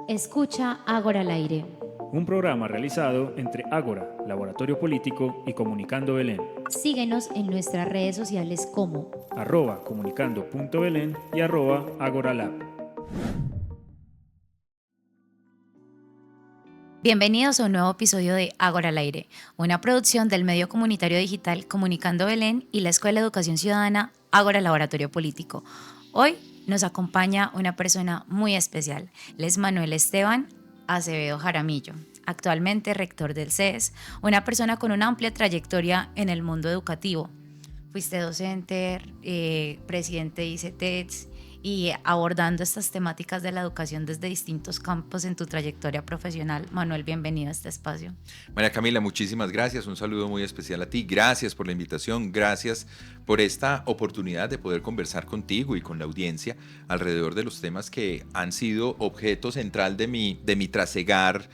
Escucha Ágora al aire. Un programa realizado entre Ágora, Laboratorio Político y Comunicando Belén. Síguenos en nuestras redes sociales como @comunicando.belén y @agoralab. Bienvenidos a un nuevo episodio de Ágora al aire, una producción del medio comunitario digital Comunicando Belén y la Escuela de Educación Ciudadana Ágora Laboratorio Político. Hoy nos acompaña una persona muy especial, él es Manuel Esteban Acevedo Jaramillo, actualmente rector del CES, una persona con una amplia trayectoria en el mundo educativo. Fuiste docente, presidente de ICETEX y abordando estas temáticas de la educación desde distintos campos en tu trayectoria profesional. Manuel, bienvenido a este espacio. María Camila, muchísimas gracias, un saludo muy especial a ti, gracias por la invitación, gracias por esta oportunidad de poder conversar contigo y con la audiencia alrededor de los temas que han sido objeto central de mi trasegar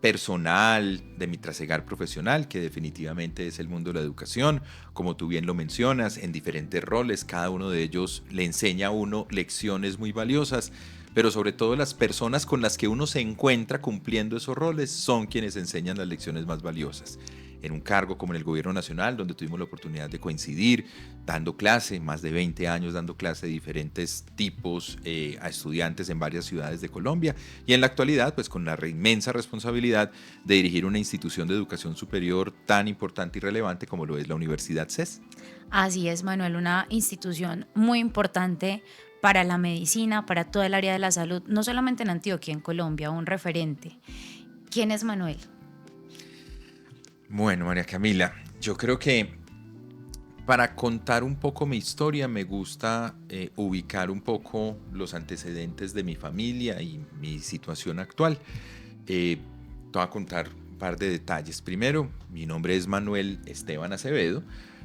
personal, de mi trasegar profesional, que definitivamente es el mundo de la educación, como tú bien lo mencionas, en diferentes roles, cada uno de ellos le enseña a uno lecciones muy valiosas, pero sobre todo las personas con las que uno se encuentra cumpliendo esos roles son quienes enseñan las lecciones más valiosas. En un cargo como en el Gobierno Nacional, donde tuvimos la oportunidad de coincidir, dando clase, más de 20 años dando clase de diferentes tipos a estudiantes en varias ciudades de Colombia, y en la actualidad, pues con la inmensa responsabilidad de dirigir una institución de educación superior tan importante y relevante como lo es la Universidad CES. Así es, Manuel, una institución muy importante para la medicina, para todo el área de la salud, no solamente en Antioquia, en Colombia, un referente. ¿Quién es Manuel? Bueno, María Camila, yo creo que para contar un poco mi historia me gusta ubicar un poco los antecedentes de mi familia y mi situación actual. Te voy a contar un par de detalles. Primero, mi nombre es Manuel Esteban Acevedo,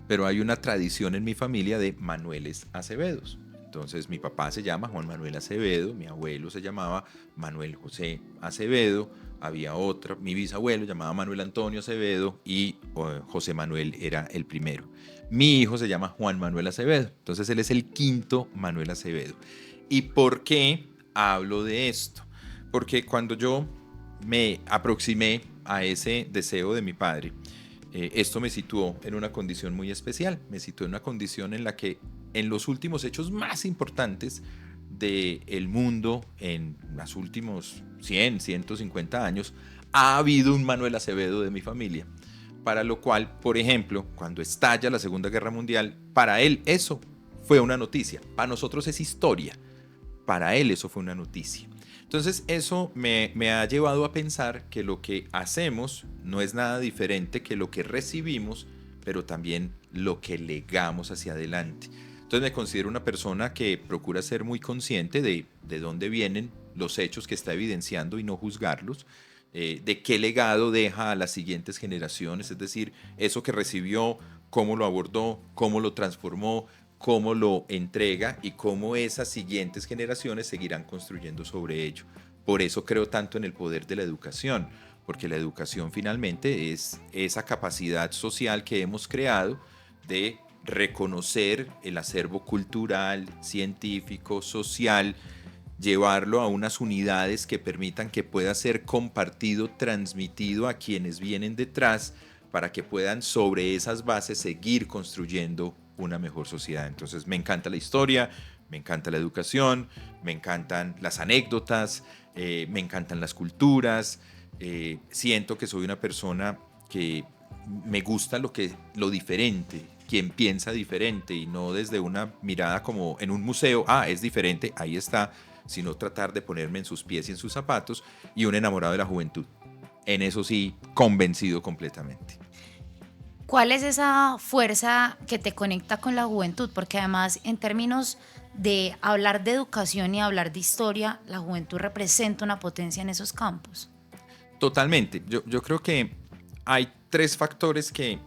pero hay una tradición en mi familia de Manueles Acevedos. Entonces mi papá se llama Juan Manuel Acevedo, mi abuelo se llamaba Manuel José Acevedo, había otra, mi bisabuelo llamaba Manuel Antonio Acevedo y José Manuel era el primero. Mi hijo se llama Juan Manuel Acevedo, entonces él es el quinto Manuel Acevedo. ¿Y por qué hablo de esto? Porque cuando yo me aproximé a ese deseo de mi padre, esto me situó en una condición muy especial, me situó en una condición en la que en los últimos hechos más importantes del mundo, en los últimos 100, 150 años, ha habido un Manuel Acevedo de mi familia. Para lo cual, por ejemplo, cuando estalla la Segunda Guerra Mundial, para él eso fue una noticia. Para nosotros es historia. Para él eso fue una noticia. Entonces eso me ha llevado a pensar que lo que hacemos no es nada diferente que lo que recibimos, pero también lo que legamos hacia adelante. Entonces me considero una persona que procura ser muy consciente de dónde vienen los hechos que está evidenciando y no juzgarlos, de qué legado deja a las siguientes generaciones, es decir, eso que recibió, cómo lo abordó, cómo lo transformó, cómo lo entrega y cómo esas siguientes generaciones seguirán construyendo sobre ello. Por eso creo tanto en el poder de la educación, porque la educación finalmente es esa capacidad social que hemos creado de reconocer el acervo cultural, científico, social, llevarlo a unas unidades que permitan que pueda ser compartido, transmitido a quienes vienen detrás, para que puedan sobre esas bases seguir construyendo una mejor sociedad. Entonces me encanta la historia, me encanta la educación, me encantan las anécdotas, me encantan las culturas, siento que soy una persona que me gusta lo diferente, quien piensa diferente y no desde una mirada como en un museo, es diferente, ahí está, sino tratar de ponerme en sus pies y en sus zapatos, y un enamorado de la juventud. En eso sí, convencido completamente. ¿Cuál es esa fuerza que te conecta con la juventud? Porque además, en términos de hablar de educación y hablar de historia, la juventud representa una potencia en esos campos. Totalmente. Yo creo que hay tres factores que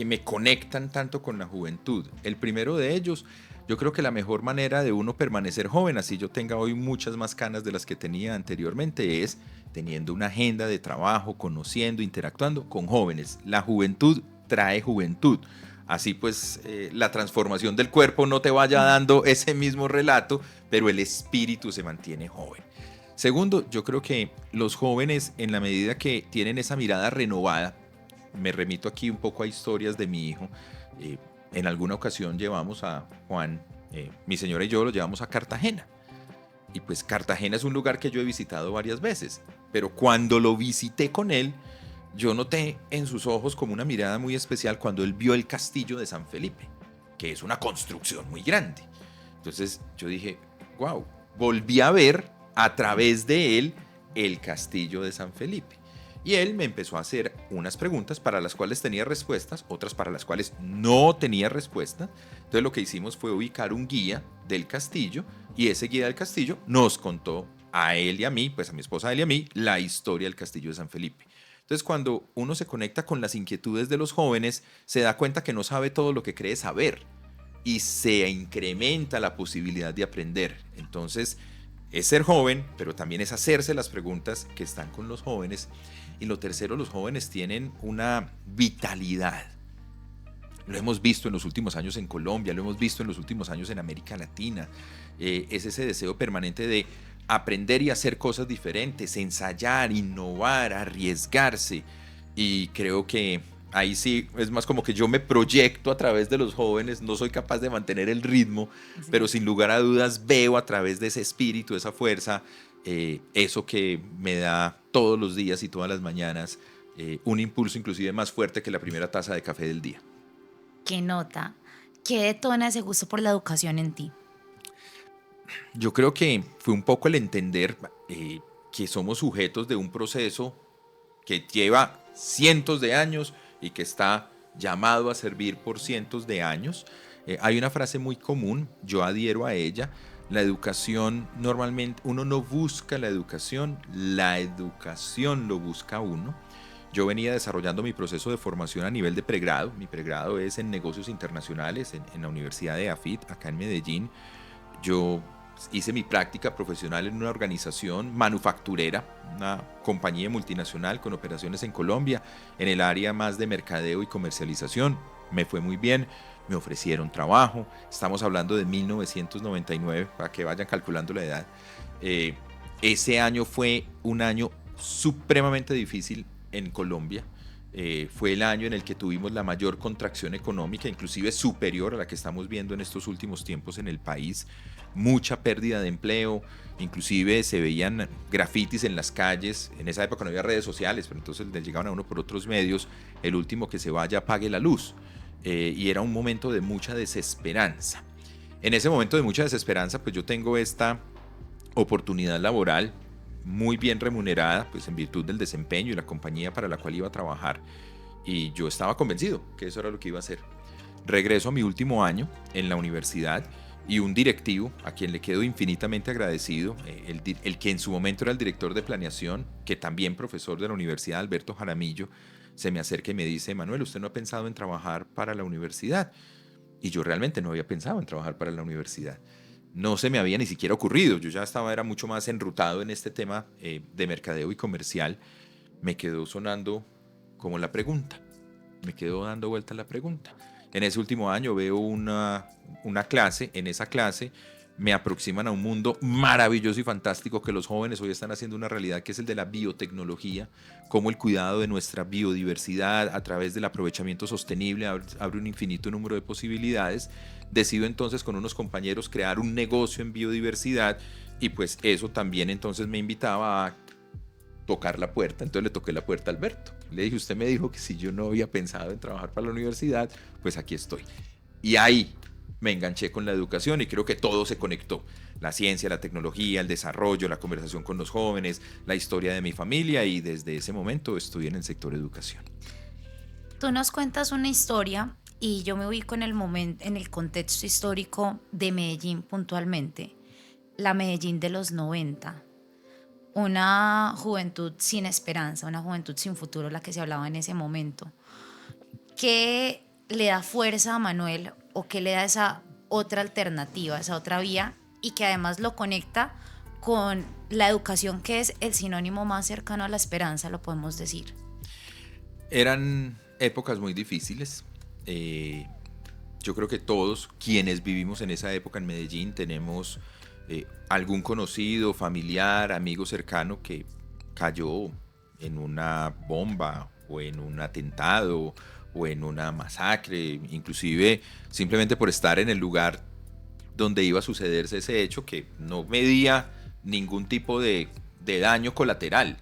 me conectan tanto con la juventud. El primero de ellos, yo creo que la mejor manera de uno permanecer joven, así yo tenga hoy muchas más canas de las que tenía anteriormente, es teniendo una agenda de trabajo, conociendo, interactuando con jóvenes. La juventud trae juventud. Así pues, la transformación del cuerpo no te vaya dando ese mismo relato, pero el espíritu se mantiene joven. Segundo, yo creo que los jóvenes, en la medida que tienen esa mirada renovada, me remito aquí un poco a historias de mi hijo. En alguna ocasión llevamos a Juan, mi señora y yo lo llevamos a Cartagena. Y pues Cartagena es un lugar que yo he visitado varias veces, pero cuando lo visité con él, yo noté en sus ojos como una mirada muy especial cuando él vio el castillo de San Felipe, que es una construcción muy grande. Entonces yo dije, wow, volví a ver a través de él el castillo de San Felipe. Y él me empezó a hacer unas preguntas para las cuales tenía respuestas, otras para las cuales no tenía respuesta. Entonces lo que hicimos fue ubicar un guía del castillo y ese guía del castillo nos contó a él y a mí, pues a mi esposa, a él y a mí, la historia del castillo de San Felipe. Entonces cuando uno se conecta con las inquietudes de los jóvenes, se da cuenta que no sabe todo lo que cree saber y se incrementa la posibilidad de aprender. Entonces es ser joven, pero también es hacerse las preguntas que están con los jóvenes. Y lo tercero, los jóvenes tienen una vitalidad. Lo hemos visto en los últimos años en Colombia, lo hemos visto en los últimos años en América Latina. Es ese deseo permanente de aprender y hacer cosas diferentes, ensayar, innovar, arriesgarse. Y creo que ahí sí es más como que yo me proyecto a través de los jóvenes, no soy capaz de mantener el ritmo, sí, pero sin lugar a dudas veo a través de ese espíritu, esa fuerza, eso que me da todos los días y todas las mañanas un impulso inclusive más fuerte que la primera taza de café del día. ¿Qué nota? ¿Qué detona ese gusto por la educación en ti? Yo creo que fue un poco el entender que somos sujetos de un proceso que lleva cientos de años y que está llamado a servir por cientos de años. Hay una frase muy común, yo adhiero a ella: la educación, normalmente uno no busca la educación lo busca uno. Yo venía desarrollando mi proceso de formación a nivel de pregrado. Mi pregrado es en negocios internacionales en la Universidad de AFIT, acá en Medellín. Yo hice mi práctica profesional en una organización manufacturera, una compañía multinacional con operaciones en Colombia, en el área más de mercadeo y comercialización. Me fue muy bien, me ofrecieron trabajo. Estamos hablando de 1999, para que vayan calculando la edad. Ese año fue un año supremamente difícil en Colombia. Fue el año en el que tuvimos la mayor contracción económica, inclusive superior a la que estamos viendo en estos últimos tiempos en el país. Mucha pérdida de empleo, inclusive se veían grafitis en las calles. En esa época no había redes sociales, pero entonces les llegaban a uno por otros medios: el último que se vaya apague la luz. Y era un momento de mucha desesperanza. En ese momento de mucha desesperanza, pues yo tengo esta oportunidad laboral muy bien remunerada, pues en virtud del desempeño y la compañía para la cual iba a trabajar, y yo estaba convencido que eso era lo que iba a hacer. Regreso a mi último año en la universidad y un directivo, a quien le quedo infinitamente agradecido, el que en su momento era el director de planeación, que también profesor de la universidad, Alberto Jaramillo, se me acerca y me dice: Manuel, ¿usted no ha pensado en trabajar para la universidad? Y yo realmente no había pensado en trabajar para la universidad. No se me había ni siquiera ocurrido. Yo ya era mucho más enrutado en este tema de mercadeo y comercial. Me quedó sonando como la pregunta. Me quedó dando vuelta la pregunta. En ese último año veo una clase. En esa clase me aproximan a un mundo maravilloso y fantástico que los jóvenes hoy están haciendo una realidad, que es el de la biotecnología, cómo el cuidado de nuestra biodiversidad a través del aprovechamiento sostenible abre un infinito número de posibilidades. Decido entonces con unos compañeros crear un negocio en biodiversidad, y pues eso también entonces me invitaba a tocar la puerta. Entonces le toqué la puerta a Alberto. Le dije: usted me dijo que si yo no había pensado en trabajar para la universidad, pues aquí estoy. Y ahí me enganché con la educación y creo que todo se conectó: la ciencia, la tecnología, el desarrollo, la conversación con los jóvenes, la historia de mi familia, y desde ese momento estoy en el sector educación. Tú nos cuentas una historia y yo me ubico en el momento, en el contexto histórico de Medellín puntualmente, la Medellín de los 90, una juventud sin esperanza, una juventud sin futuro, la que se hablaba en ese momento. ¿Qué le da fuerza a Manuel, o qué le da esa otra alternativa, esa otra vía, y que además lo conecta con la educación, que es el sinónimo más cercano a la esperanza, lo podemos decir? Eran épocas muy difíciles. Yo creo que todos quienes vivimos en esa época en Medellín tenemos algún conocido, familiar, amigo cercano que cayó en una bomba o en un atentado o en una masacre, inclusive simplemente por estar en el lugar donde iba a sucederse ese hecho, que no medía ningún tipo de daño colateral.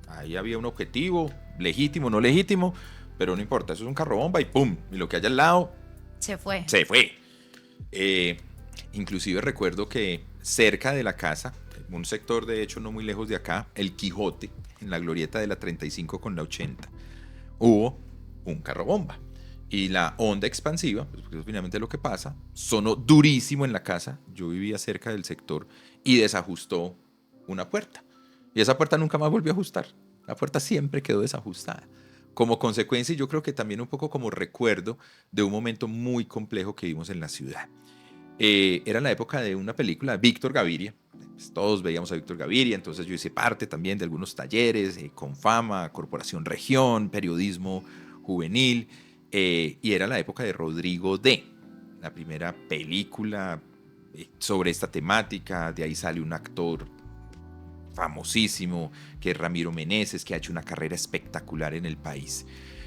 Ahí había un objetivo, legítimo, no legítimo, pero no importa, eso es un carro bomba y ¡pum! Y lo que haya al lado Se fue. se fue. Inclusive recuerdo que cerca de la casa, un sector de hecho no muy lejos de acá, el Quijote, en la glorieta de la 35 con la 80, hubo un carro bomba. Y la onda expansiva, pues porque eso finalmente es lo que pasa, sonó durísimo en la casa. Yo vivía cerca del sector y desajustó una puerta. Y esa puerta nunca más volvió a ajustar. La puerta siempre quedó desajustada. Como consecuencia, y yo creo que también un poco como recuerdo de un momento muy complejo que vimos en la ciudad. Era la época de una película de Víctor Gaviria. Pues todos veíamos a Víctor Gaviria, entonces yo hice parte también de algunos talleres, Confama, Corporación Región, periodismo juvenil, y era la época de Rodrigo D., la primera película sobre esta temática. De ahí sale un actor famosísimo que es Ramiro Meneses, que ha hecho una carrera espectacular en el país.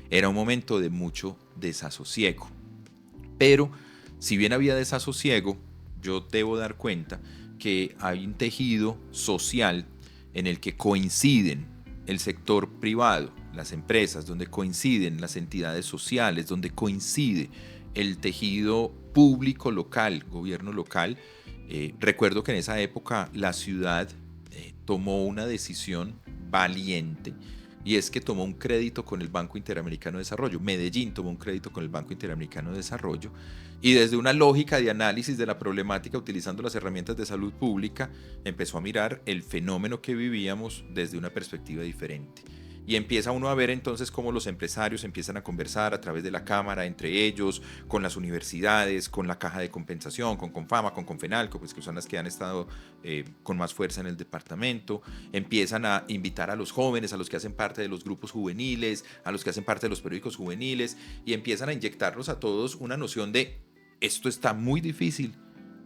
Era un momento de mucho desasosiego, pero si bien había desasosiego, yo debo dar cuenta que hay un tejido social en el que coinciden el sector privado, las empresas, donde coinciden las entidades sociales, donde coincide el tejido público local, gobierno local. Recuerdo que en esa época la ciudad tomó una decisión valiente, y es que tomó un crédito con el Banco Interamericano de Desarrollo. Medellín tomó un crédito con el Banco Interamericano de Desarrollo, y desde una lógica de análisis de la problemática, utilizando las herramientas de salud pública, empezó a mirar el fenómeno que vivíamos desde una perspectiva diferente. Y empieza uno a ver entonces cómo los empresarios empiezan a conversar a través de la Cámara entre ellos, con las universidades, con la Caja de Compensación, con Confama, con Confenalco, pues que son las que han estado con más fuerza en el departamento. Empiezan a invitar a los jóvenes, a los que hacen parte de los grupos juveniles, a los que hacen parte de los periódicos juveniles, y empiezan a inyectarnos a todos una noción de: esto está muy difícil,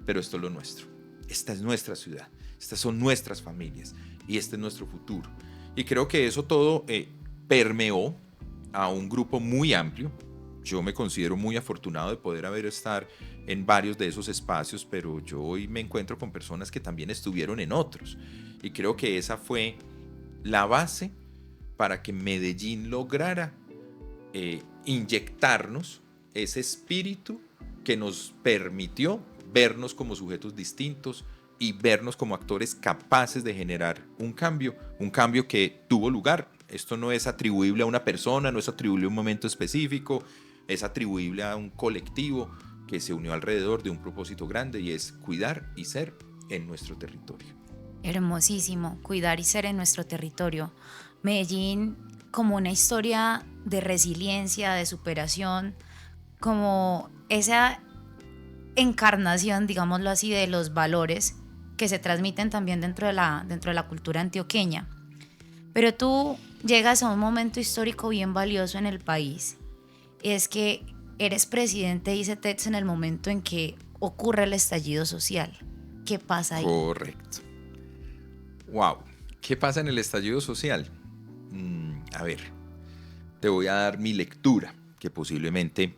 pero esto es lo nuestro. Esta es nuestra ciudad, estas son nuestras familias y este es nuestro futuro. Y creo que eso todo permeó a un grupo muy amplio. Yo me considero muy afortunado de poder estar en varios de esos espacios, pero yo hoy me encuentro con personas que también estuvieron en otros. Y creo que esa fue la base para que Medellín lograra inyectarnos ese espíritu que nos permitió vernos como sujetos distintos y vernos como actores capaces de generar un cambio que tuvo lugar. Esto no es atribuible a una persona, no es atribuible a un momento específico, es atribuible a un colectivo que se unió alrededor de un propósito grande, y es cuidar y ser en nuestro territorio. Hermosísimo, cuidar y ser en nuestro territorio. Medellín como una historia de resiliencia, de superación, como esa encarnación, digámoslo así, de los valores que se transmiten también dentro de la cultura antioqueña. Pero tú llegas a un momento histórico bien valioso en el país. Es que eres presidente de ICETEX en el momento en que ocurre el estallido social. ¿Qué pasa ahí? Correcto. Wow. ¿Qué pasa en el estallido social? A ver, te voy a dar mi lectura, que posiblemente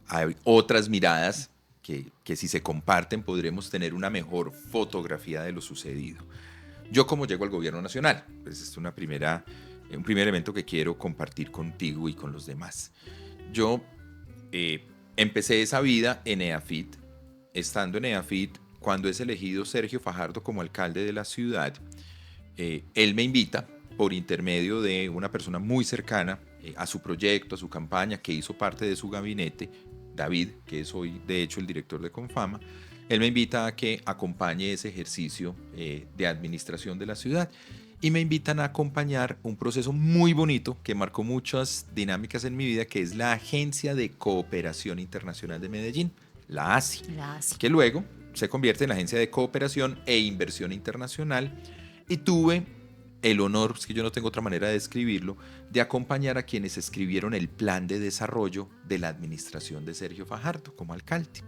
hay otras miradas que si se comparten podremos tener una mejor fotografía de lo sucedido. Yo, como llego al gobierno nacional, pues es un primer elemento que quiero compartir contigo y con los demás. Yo empecé esa vida en EAFIT. Estando en EAFIT, cuando es elegido Sergio Fajardo como alcalde de la ciudad, él me invita por intermedio de una persona muy cercana a su proyecto, a su campaña, que hizo parte de su gabinete, David, que es hoy de hecho el director de Confama. Él me invita a que acompañe ese ejercicio de administración de la ciudad, y me invitan a acompañar un proceso muy bonito que marcó muchas dinámicas en mi vida, que es la Agencia de Cooperación Internacional de Medellín, la ASI, que luego se convierte en la Agencia de Cooperación e Inversión Internacional, y tuve el honor, es que yo no tengo otra manera de describirlo, de acompañar a quienes escribieron el plan de desarrollo de la administración de Sergio Fajardo como alcalde.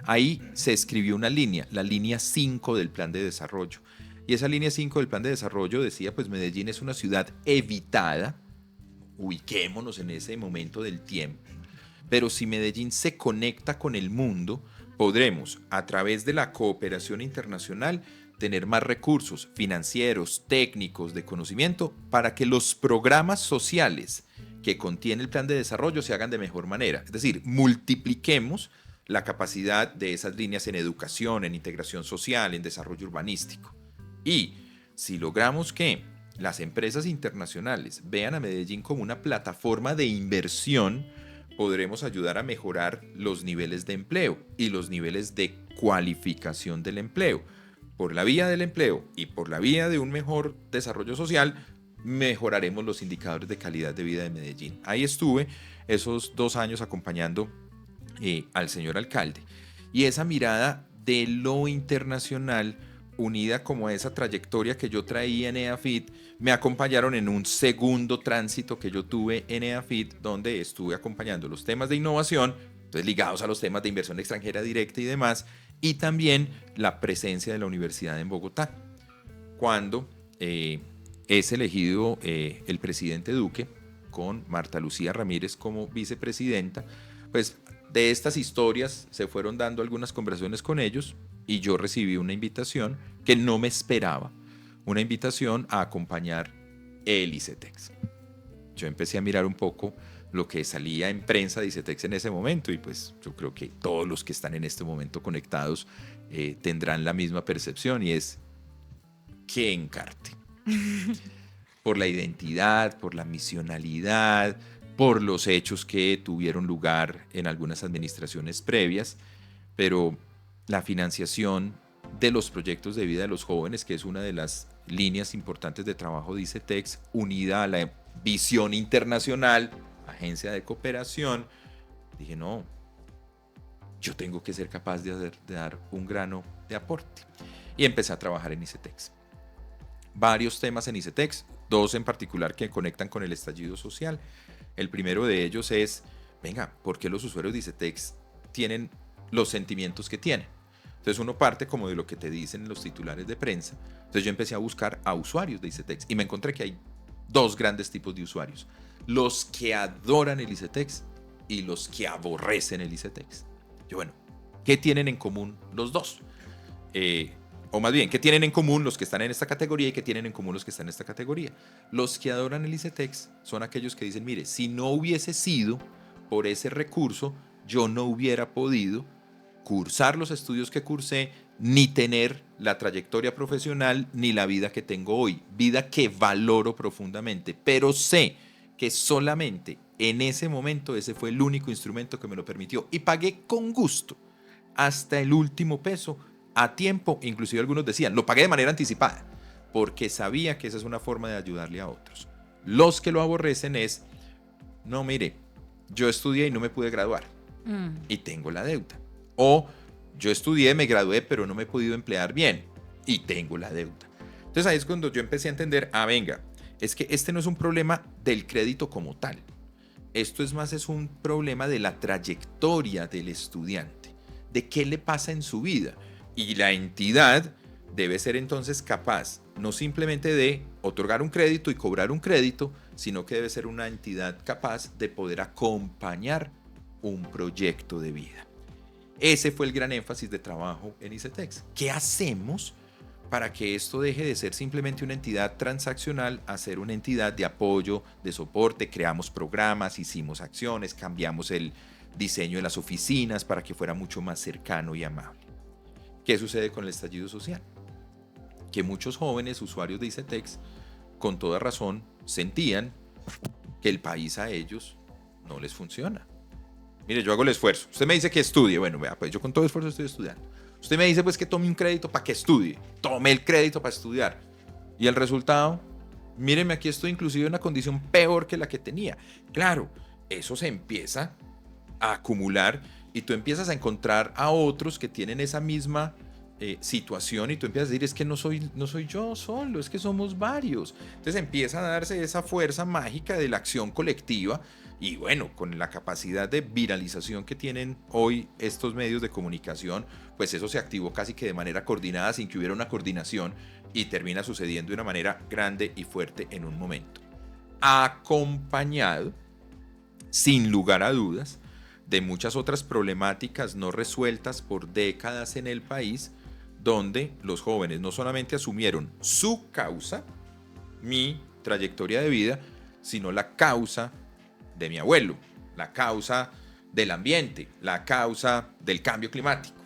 Ahí se escribió una línea, la línea 5 del plan de desarrollo. Y esa línea 5 del plan de desarrollo decía, pues Medellín es una ciudad evitada, ubiquémonos en ese momento del tiempo, pero si Medellín se conecta con el mundo, podremos, a través de la cooperación internacional, tener más recursos financieros, técnicos, de conocimiento, para que los programas sociales que contiene el plan de desarrollo se hagan de mejor manera. Es decir, multipliquemos la capacidad de esas líneas en educación, en integración social, en desarrollo urbanístico. Y si logramos que las empresas internacionales vean a Medellín como una plataforma de inversión, podremos ayudar a mejorar los niveles de empleo y los niveles de cualificación del empleo. Por la vía del empleo y por la vía de un mejor desarrollo social, mejoraremos los indicadores de calidad de vida de Medellín. Ahí estuve esos 2 años acompañando al señor alcalde. Y esa mirada de lo internacional, unida como a esa trayectoria que yo traía en EAFIT, me acompañaron en un segundo tránsito que yo tuve en EAFIT, donde estuve acompañando los temas de innovación, entonces ligados a los temas de inversión extranjera directa y demás, y también la presencia de la universidad en Bogotá. Cuando es elegido el presidente Duque, con Marta Lucía Ramírez como vicepresidenta, pues de estas historias se fueron dando algunas conversaciones con ellos, y yo recibí una invitación que no me esperaba, una invitación a acompañar el ICETEX. Yo empecé a mirar un poco lo que salía en prensa de ICETEX en ese momento, y pues yo creo que todos los que están en este momento conectados tendrán la misma percepción, y es ¡qué encarte! Por la identidad, por la misionalidad, por los hechos que tuvieron lugar en algunas administraciones previas, pero la financiación de los proyectos de vida de los jóvenes, que es una de las líneas importantes de trabajo de ICETEX, unida a la visión internacional, agencia de cooperación, dije, no, yo tengo que ser capaz de dar un grano de aporte. Y empecé a trabajar en ICETEX. Varios temas en ICETEX, 2 en particular que conectan con el estallido social. El primero de ellos es, venga, ¿por qué los usuarios de ICETEX tienen los sentimientos que tienen? Entonces uno parte como de lo que te dicen los titulares de prensa. Entonces yo empecé a buscar a usuarios de ICETEX y me encontré que hay 2 grandes tipos de usuarios: los que adoran el ICETEX y los que aborrecen el ICETEX. Yo, bueno, ¿qué tienen en común los dos? O más bien, ¿qué tienen en común los que están en esta categoría y qué tienen en común los que están en esta categoría? Los que adoran el ICETEX son aquellos que dicen, mire, si no hubiese sido por ese recurso, yo no hubiera podido cursar los estudios que cursé, ni tener la trayectoria profesional, ni la vida que tengo hoy, vida que valoro profundamente, pero sé que solamente en ese momento ese fue el único instrumento que me lo permitió, y pagué con gusto hasta el último peso, a tiempo. Inclusive algunos decían, lo pagué de manera anticipada, porque sabía que esa es una forma de ayudarle a otros. Los que lo aborrecen es, no, mire, yo estudié y no me pude graduar, y tengo la deuda. O yo estudié, me gradué, pero no me he podido emplear bien y tengo la deuda. Entonces ahí es cuando yo empecé a entender, venga, es que este no es un problema del crédito como tal. Esto es un problema de la trayectoria del estudiante, de qué le pasa en su vida. Y la entidad debe ser entonces capaz, no simplemente de otorgar un crédito y cobrar un crédito, sino que debe ser una entidad capaz de poder acompañar un proyecto de vida. Ese fue el gran énfasis de trabajo en ICETEX. ¿Qué hacemos para que esto deje de ser simplemente una entidad transaccional a ser una entidad de apoyo, de soporte? Creamos programas, hicimos acciones, cambiamos el diseño de las oficinas para que fuera mucho más cercano y amable. ¿Qué sucede con el estallido social? Que muchos jóvenes usuarios de ICETEX, con toda razón, sentían que el país a ellos no les funciona. Mire, yo hago el esfuerzo. Usted me dice que estudie. Bueno, vea, pues yo con todo esfuerzo estoy estudiando. Usted me dice pues que tome un crédito para que estudie. Tome el crédito para estudiar. Y el resultado, míreme, aquí estoy inclusive en una condición peor que la que tenía. Claro, eso se empieza a acumular y tú empiezas a encontrar a otros que tienen esa misma situación y tú empiezas a decir, es que no soy yo solo, es que somos varios. Entonces empieza a darse esa fuerza mágica de la acción colectiva y bueno, con la capacidad de viralización que tienen hoy estos medios de comunicación, pues eso se activó casi que de manera coordinada sin que hubiera una coordinación y termina sucediendo de una manera grande y fuerte en un momento. Acompañado, sin lugar a dudas, de muchas otras problemáticas no resueltas por décadas en el país, donde los jóvenes no solamente asumieron su causa, mi trayectoria de vida, sino la causa de mi abuelo, la causa del ambiente, la causa del cambio climático.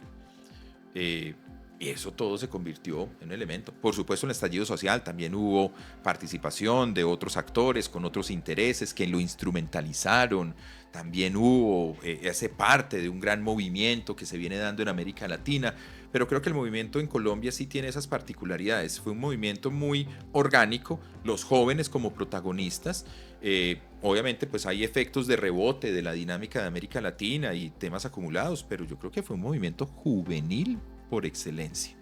Y eso todo se convirtió en un elemento. Por supuesto, en el estallido social también hubo participación de otros actores con otros intereses que lo instrumentalizaron. También hubo ese parte de un gran movimiento que se viene dando en América Latina. Pero creo que el movimiento en Colombia sí tiene esas particularidades. Fue un movimiento muy orgánico, los jóvenes como protagonistas. Obviamente pues hay efectos de rebote de la dinámica de América Latina y temas acumulados, pero yo creo que fue un movimiento juvenil por excelencia,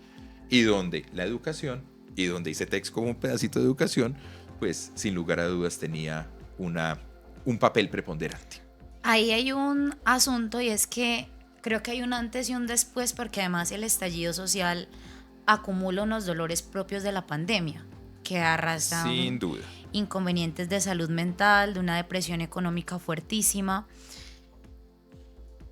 y donde la educación, y donde ICETEX como un pedacito de educación, pues sin lugar a dudas tenía un papel preponderante. Ahí hay un asunto y es que creo que hay un antes y un después, porque además el estallido social acumula unos dolores propios de la pandemia que arrastran Sin duda inconvenientes de salud mental, de una depresión económica fuertísima.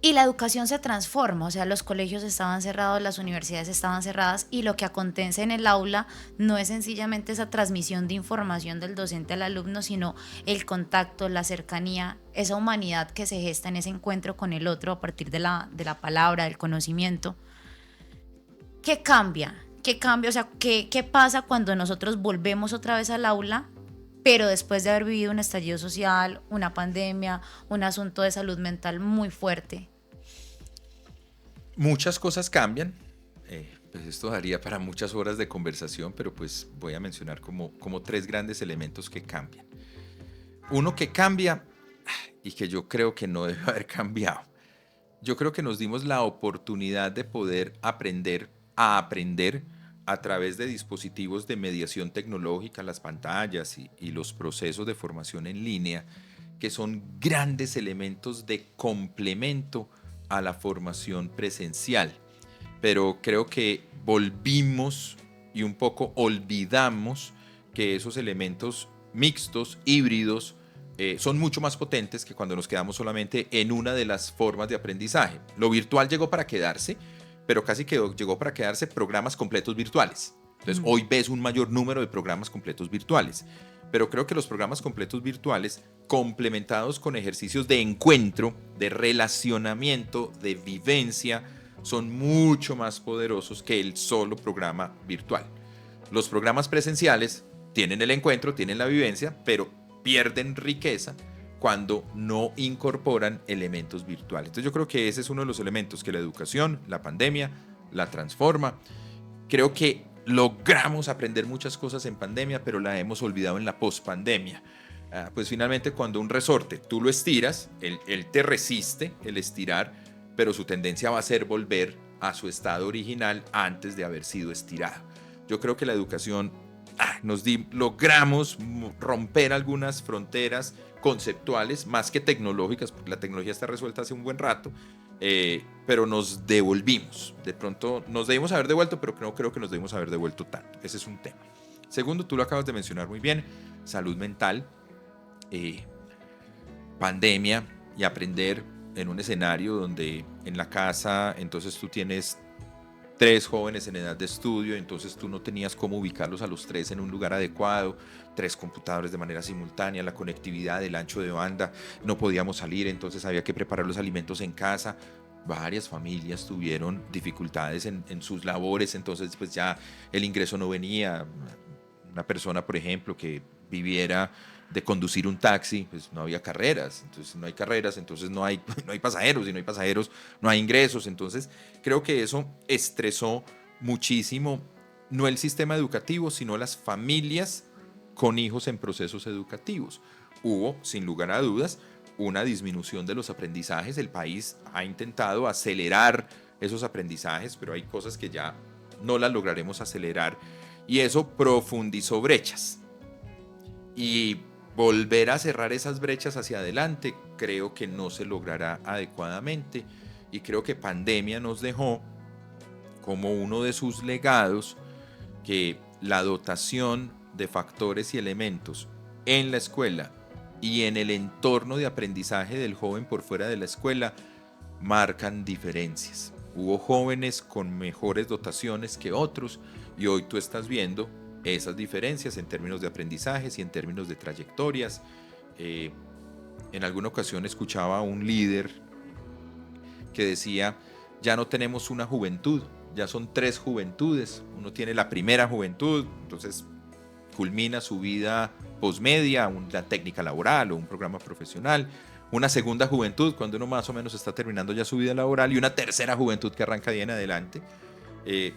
Y la educación se transforma, o sea, los colegios estaban cerrados, las universidades estaban cerradas y lo que acontece en el aula no es sencillamente esa transmisión de información del docente al alumno, sino el contacto, la cercanía, esa humanidad que se gesta en ese encuentro con el otro a partir de la palabra, del conocimiento. ¿Qué cambia? ¿Qué cambia? O sea, ¿qué pasa cuando nosotros volvemos otra vez al aula, pero después de haber vivido un estallido social, una pandemia, un asunto de salud mental muy fuerte? Muchas cosas cambian, pues esto daría para muchas horas de conversación, pero pues voy a mencionar como 3 grandes elementos que cambian. Uno que cambia y que yo creo que no debe haber cambiado. Yo creo que nos dimos la oportunidad de poder aprender a través de dispositivos de mediación tecnológica, las pantallas y los procesos de formación en línea, que son grandes elementos de complemento a la formación presencial. Pero creo que volvimos y un poco olvidamos que esos elementos mixtos, híbridos, son mucho más potentes que cuando nos quedamos solamente en una de las formas de aprendizaje. Lo virtual llegó para quedarse, pero casi que llegó para quedarse programas completos virtuales. Entonces, hoy ves un mayor número de programas completos virtuales. Pero creo que los programas completos virtuales, complementados con ejercicios de encuentro, de relacionamiento, de vivencia, son mucho más poderosos que el solo programa virtual. Los programas presenciales tienen el encuentro, tienen la vivencia, pero pierden riqueza cuando no incorporan elementos virtuales. Entonces yo creo que ese es uno de los elementos que la educación, la pandemia, la transforma. Creo que logramos aprender muchas cosas en pandemia, pero la hemos olvidado en la pospandemia. Pues finalmente cuando un resorte tú lo estiras, él te resiste el estirar, pero su tendencia va a ser volver a su estado original antes de haber sido estirado. Yo creo que la educación logramos romper algunas fronteras conceptuales más que tecnológicas, porque la tecnología está resuelta hace un buen rato, pero nos devolvimos. De pronto nos debimos haber devuelto, pero no creo que nos debimos haber devuelto tanto. Ese es un tema. Segundo, tú lo acabas de mencionar muy bien, salud mental, pandemia y aprender en un escenario donde en la casa entonces tú tienes 3 jóvenes en edad de estudio, entonces tú no tenías cómo ubicarlos a los 3 en un lugar adecuado, 3 computadores de manera simultánea, la conectividad, el ancho de banda, no podíamos salir, entonces había que preparar los alimentos en casa. Varias familias tuvieron dificultades en sus labores, entonces pues ya el ingreso no venía. Una persona, por ejemplo, que viviera de conducir un taxi, pues no había carreras, entonces no hay carreras, entonces no hay pasajeros, y no hay pasajeros, no hay ingresos. Entonces creo que eso estresó muchísimo, no el sistema educativo, sino las familias con hijos en procesos educativos. Hubo, sin lugar a dudas, una disminución de los aprendizajes. El país ha intentado acelerar esos aprendizajes, pero hay cosas que ya no las lograremos acelerar y eso profundizó brechas. Y volver a cerrar esas brechas hacia adelante creo que no se logrará adecuadamente y creo que pandemia nos dejó como uno de sus legados que la dotación de factores y elementos en la escuela y en el entorno de aprendizaje del joven por fuera de la escuela marcan diferencias. Hubo jóvenes con mejores dotaciones que otros y hoy tú estás viendo esas diferencias en términos de aprendizajes y en términos de trayectorias. En alguna ocasión escuchaba a un líder que decía, ya no tenemos una juventud, ya son 3 juventudes. Uno tiene la primera juventud, entonces culmina su vida posmedia, una técnica laboral o un programa profesional. Una segunda juventud, cuando uno más o menos está terminando ya su vida laboral, y una tercera juventud que arranca de en adelante.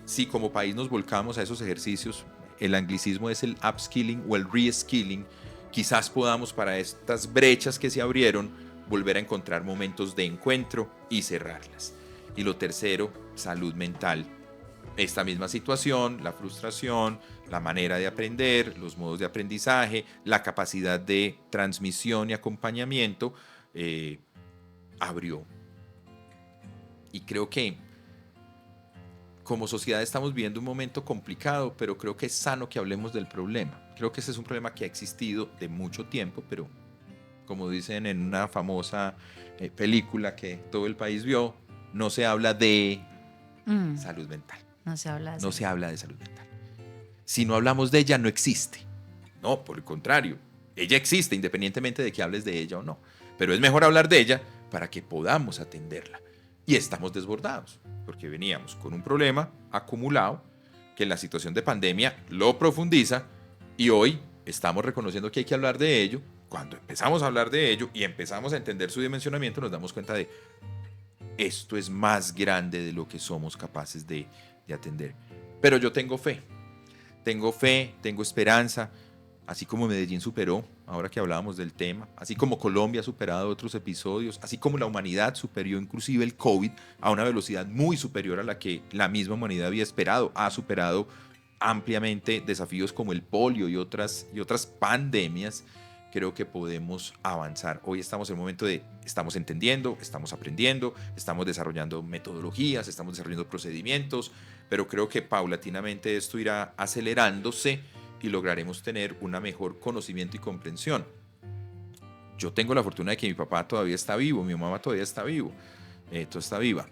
Si como país nos volcamos a esos ejercicios, el anglicismo es el upskilling o el reskilling, quizás podamos para estas brechas que se abrieron volver a encontrar momentos de encuentro y cerrarlas. Y lo tercero, salud mental. Esta misma situación, la frustración, la manera de aprender, los modos de aprendizaje, la capacidad de transmisión y acompañamiento, abrió. Y creo que como sociedad estamos viviendo un momento complicado, pero creo que es sano que hablemos del problema. Creo que ese es un problema que ha existido de mucho tiempo, pero como dicen en una famosa película que todo el país vio, no se habla de salud mental. No se habla de No se habla de salud mental. Si no hablamos de ella, no existe. No, por el contrario, ella existe independientemente de que hables de ella o no. Pero es mejor hablar de ella para que podamos atenderla. Y estamos desbordados, porque veníamos con un problema acumulado que en la situación de pandemia lo profundiza y hoy estamos reconociendo que hay que hablar de ello. Cuando empezamos a hablar de ello y empezamos a entender su dimensionamiento, nos damos cuenta de esto es más grande de lo que somos capaces de atender. Pero yo tengo fe, tengo esperanza, así como Medellín superó, ahora que hablábamos del tema, así como Colombia ha superado otros episodios, así como la humanidad superó inclusive el COVID a una velocidad muy superior a la que la misma humanidad había esperado, ha superado ampliamente desafíos como el polio y otras pandemias. Creo que podemos avanzar. Hoy estamos en el momento de, estamos entendiendo, estamos aprendiendo, estamos desarrollando metodologías, estamos desarrollando procedimientos, pero creo que paulatinamente esto irá acelerándose y lograremos tener un mejor conocimiento y comprensión. Yo tengo la fortuna de que mi papá todavía está vivo, mi mamá todavía está vivo, todo está viva.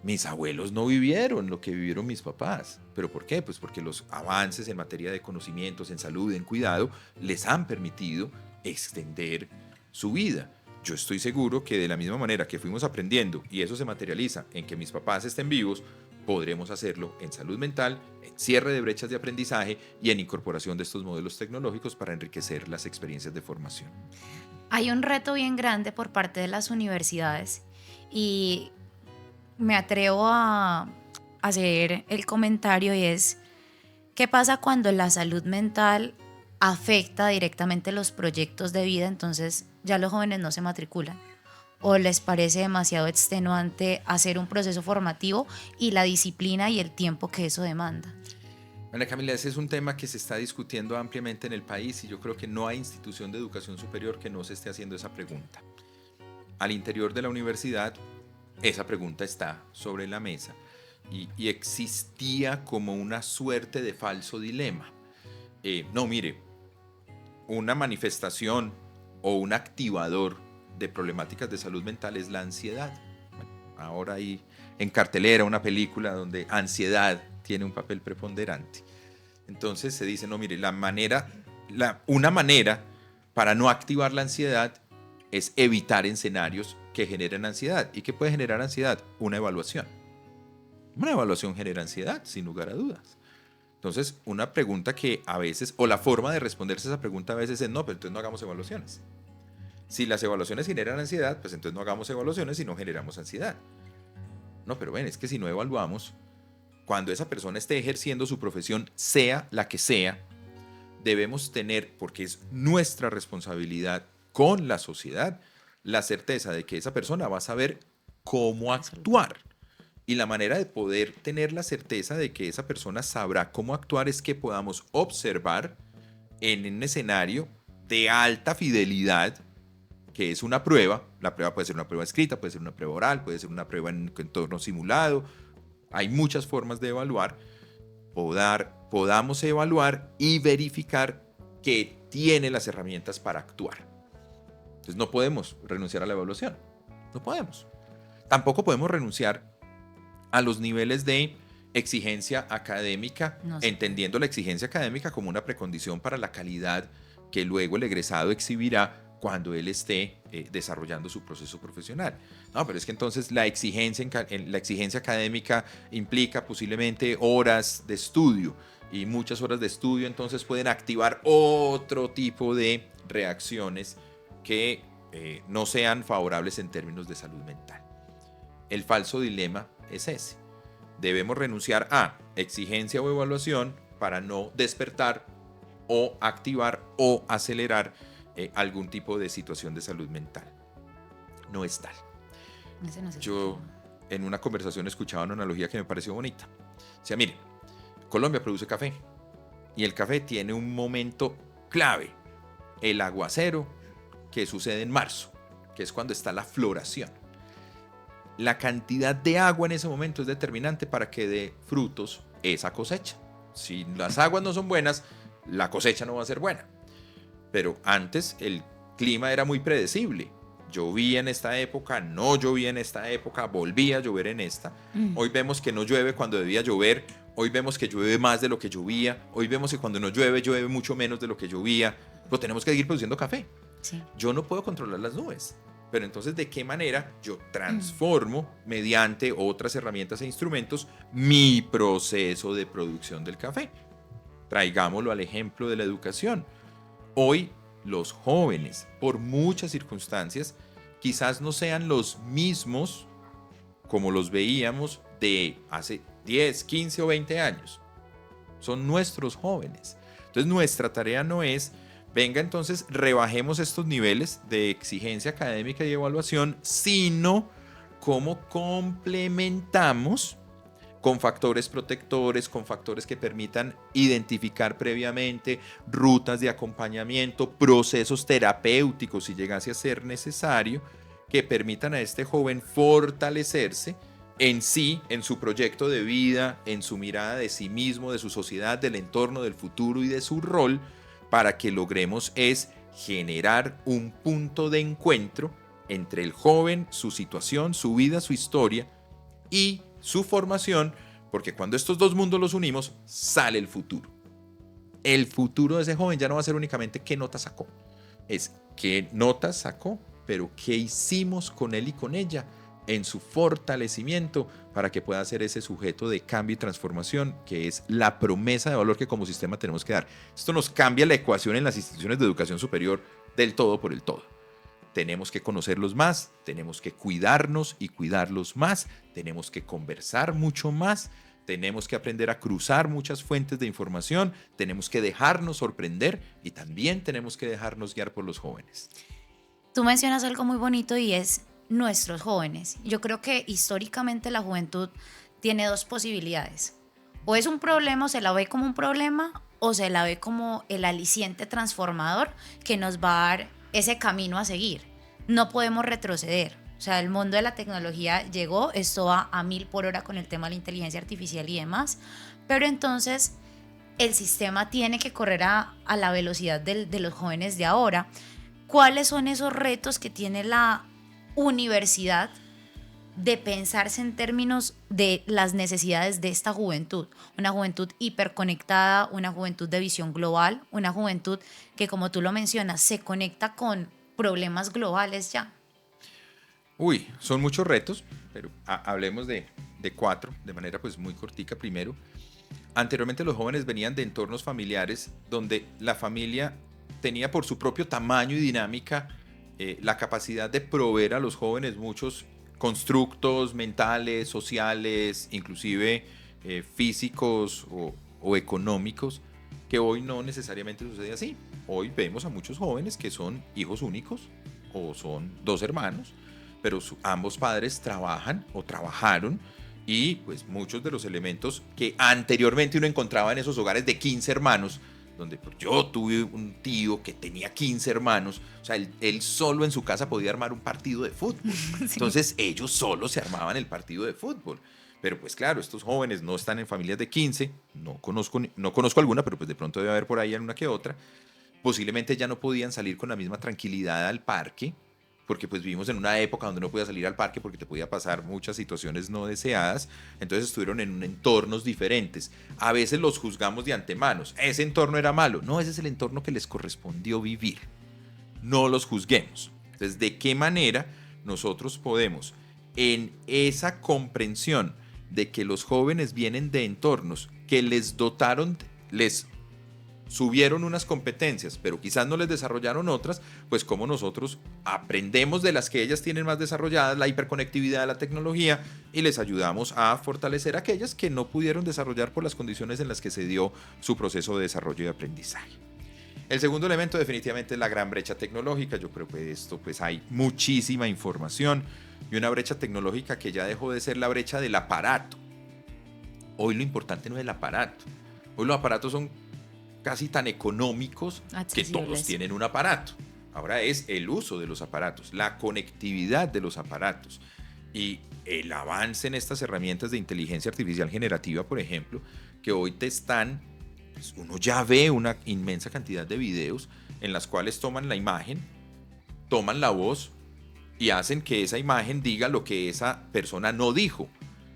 Mis abuelos no vivieron lo que vivieron mis papás. ¿Pero por qué? Pues porque los avances en materia de conocimientos, en salud, en cuidado, les han permitido extender su vida. Yo estoy seguro que de la misma manera que fuimos aprendiendo y eso se materializa en que mis papás estén vivos, podremos hacerlo en salud mental, en cierre de brechas de aprendizaje y en incorporación de estos modelos tecnológicos para enriquecer las experiencias de formación. Hay un reto bien grande por parte de las universidades y me atrevo a hacer el comentario y es, ¿qué pasa cuando la salud mental afecta directamente los proyectos de vida? Entonces ya los jóvenes no se matriculan o les parece demasiado extenuante hacer un proceso formativo y la disciplina y el tiempo que eso demanda. Ana Camila, ese es un tema que se está discutiendo ampliamente en el país y yo creo que no hay institución de educación superior que no se esté haciendo esa pregunta. Al interior de la universidad, esa pregunta está sobre la mesa y existía como una suerte de falso dilema. No, mire, una manifestación o un activador de problemáticas de salud mental es la ansiedad. Bueno, ahora hay en cartelera una película donde ansiedad tiene un papel preponderante. Entonces se dice, no, mire, una manera para no activar la ansiedad es evitar escenarios que generen ansiedad. ¿Y qué puede generar ansiedad? Una evaluación. Una evaluación genera ansiedad, sin lugar a dudas. Entonces, una pregunta que a veces, o la forma de responderse a esa pregunta a veces es, no, pero entonces no hagamos evaluaciones. Si las evaluaciones generan ansiedad, pues entonces no hagamos evaluaciones y no generamos ansiedad. No, pero ven, es que si no evaluamos, cuando esa persona esté ejerciendo su profesión, sea la que sea, debemos tener, porque es nuestra responsabilidad con la sociedad, la certeza de que esa persona va a saber cómo actuar Y la manera de poder tener la certeza de que esa persona sabrá cómo actuar es que podamos observar en un escenario de alta fidelidad, que es una prueba. La prueba puede ser una prueba escrita, puede ser una prueba oral, puede ser una prueba en entorno simulado. Hay muchas formas de evaluar. Podamos evaluar y verificar que tiene las herramientas para actuar. Entonces no podemos renunciar a la evaluación. No podemos. Tampoco podemos renunciar a los niveles de exigencia académica, No sé. entendiendo la exigencia académica como una precondición para la calidad que luego el egresado exhibirá cuando él esté desarrollando su proceso profesional. No, pero es que entonces la exigencia académica implica posiblemente horas de estudio, y muchas horas de estudio entonces pueden activar otro tipo de reacciones que no sean favorables en términos de salud mental. El falso dilema es ese. Debemos renunciar a exigencia o evaluación para no despertar o activar o acelerar algún tipo de situación de salud mental. No es tal. Ese no es el Yo sistema. en una conversación escuchaba una analogía que me pareció bonita. Decía, mire, Colombia produce café y el café tiene un momento clave, el aguacero, que sucede en marzo, que es cuando está la floración. La cantidad de agua en ese momento es determinante para que dé frutos esa cosecha. Si las aguas no son buenas, la cosecha no va a ser buena. Pero antes el clima era muy predecible. Llovía en esta época, no llovía en esta época, volvía a llover en esta. Hoy vemos que no llueve cuando debía llover. Hoy vemos que llueve más de lo que llovía. Hoy vemos que cuando no llueve, llueve mucho menos de lo que llovía. Pero tenemos que seguir produciendo café. Sí. Yo no puedo controlar las nubes. Pero entonces, ¿de qué manera yo transformo mediante otras herramientas e instrumentos mi proceso de producción del café? Traigámoslo al ejemplo de la educación. Hoy los jóvenes, por muchas circunstancias, quizás no sean los mismos como los veíamos de hace 10, 15 o 20 años. Son nuestros jóvenes. Entonces nuestra tarea no es, venga entonces rebajemos estos niveles de exigencia académica y evaluación, sino cómo complementamos con factores protectores, con factores que permitan identificar previamente rutas de acompañamiento, procesos terapéuticos si llegase a ser necesario, que permitan a este joven fortalecerse en sí, en su proyecto de vida, en su mirada de sí mismo, de su sociedad, del entorno, del futuro y de su rol, para que logremos es generar un punto de encuentro entre el joven, su situación, su vida, su historia y su formación, porque cuando estos dos mundos los unimos, sale el futuro. El futuro de ese joven ya no va a ser únicamente qué notas sacó, es qué notas sacó, pero qué hicimos con él y con ella en su fortalecimiento para que pueda ser ese sujeto de cambio y transformación que es la promesa de valor que como sistema tenemos que dar. Esto nos cambia la ecuación en las instituciones de educación superior del todo por el todo. Tenemos que conocerlos más, tenemos que cuidarnos y cuidarlos más, tenemos que conversar mucho más, tenemos que aprender a cruzar muchas fuentes de información, tenemos que dejarnos sorprender y también tenemos que dejarnos guiar por los jóvenes. Tú mencionas algo muy bonito y es nuestros jóvenes. Yo creo que históricamente la juventud tiene dos posibilidades. O es un problema, o se la ve como un problema, o se la ve como el aliciente transformador que nos va a dar ese camino a seguir. No podemos retroceder. O sea, el mundo de la tecnología llegó, esto va a 1000 por hora con el tema de la inteligencia artificial y demás, pero entonces el sistema tiene que correr a la velocidad de los jóvenes de ahora. ¿Cuáles son esos retos que tiene la universidad de pensarse en términos de las necesidades de esta juventud? Una juventud hiperconectada, una juventud de visión global, una juventud que, como tú lo mencionas, se conecta con problemas globales ya. Uy, son muchos retos, pero hablemos de 4, de manera pues muy cortica. Primero, anteriormente los jóvenes venían de entornos familiares donde la familia tenía por su propio tamaño y dinámica la capacidad de proveer a los jóvenes muchos constructos mentales, sociales, inclusive físicos o económicos, que hoy no necesariamente sucede así. Hoy vemos a muchos jóvenes que son hijos únicos o son 2 hermanos, pero ambos padres trabajan o trabajaron y pues muchos de los elementos que anteriormente uno encontraba en esos hogares de 15 hermanos, donde pues, yo tuve un tío que tenía 15 hermanos, o sea, él solo en su casa podía armar un partido de fútbol. Sí. Entonces ellos solos se armaban el partido de fútbol. Pero pues claro, estos jóvenes no están en familias de 15, no conozco alguna, pero pues de pronto debe haber por ahí alguna que otra. Posiblemente ya no podían salir con la misma tranquilidad al parque, porque pues vivimos en una época donde no podías salir al parque porque te podía pasar muchas situaciones no deseadas, entonces estuvieron en entornos diferentes. A veces los juzgamos de antemano, ese entorno era malo, no, ese es el entorno que les correspondió vivir, no los juzguemos. Entonces, ¿de qué manera nosotros podemos, en esa comprensión de que los jóvenes vienen de entornos que les dotaron, les subieron unas competencias, pero quizás no les desarrollaron otras, pues como nosotros aprendemos de las que ellas tienen más desarrolladas, la hiperconectividad de la tecnología, y les ayudamos a fortalecer aquellas que no pudieron desarrollar por las condiciones en las que se dio su proceso de desarrollo y aprendizaje. El segundo elemento definitivamente es la gran brecha tecnológica. Yo creo que esto pues hay muchísima información y una brecha tecnológica que ya dejó de ser la brecha del aparato. Hoy lo importante no es el aparato, hoy los aparatos son casi tan económicos que todos tienen un aparato. Ahora es el uso de los aparatos, la conectividad de los aparatos y el avance en estas herramientas de inteligencia artificial generativa, por ejemplo, que hoy te están, pues uno ya ve una inmensa cantidad de videos en las cuales toman la imagen, toman la voz y hacen que esa imagen diga lo que esa persona no dijo.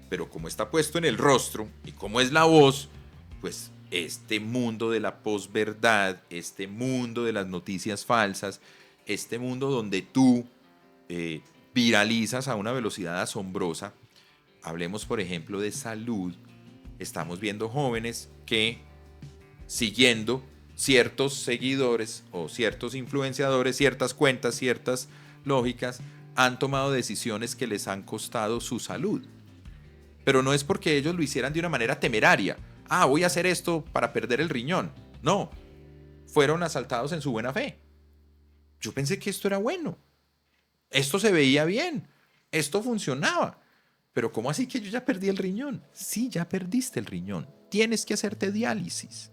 Pero como está puesto en el rostro y como es la voz, pues este mundo de la posverdad, este mundo de las noticias falsas, este mundo donde tú viralizas a una velocidad asombrosa. Hablemos, por ejemplo, de salud. Estamos viendo jóvenes que, siguiendo ciertos seguidores o ciertos influenciadores, ciertas cuentas, ciertas lógicas, han tomado decisiones que les han costado su salud. Pero no es porque ellos lo hicieran de una manera temeraria. Voy a hacer esto para perder el riñón. No, fueron asaltados en su buena fe. Yo pensé que esto era bueno. Esto se veía bien. Esto funcionaba. Pero ¿cómo así que yo ya perdí el riñón? Sí, ya perdiste el riñón. Tienes que hacerte diálisis.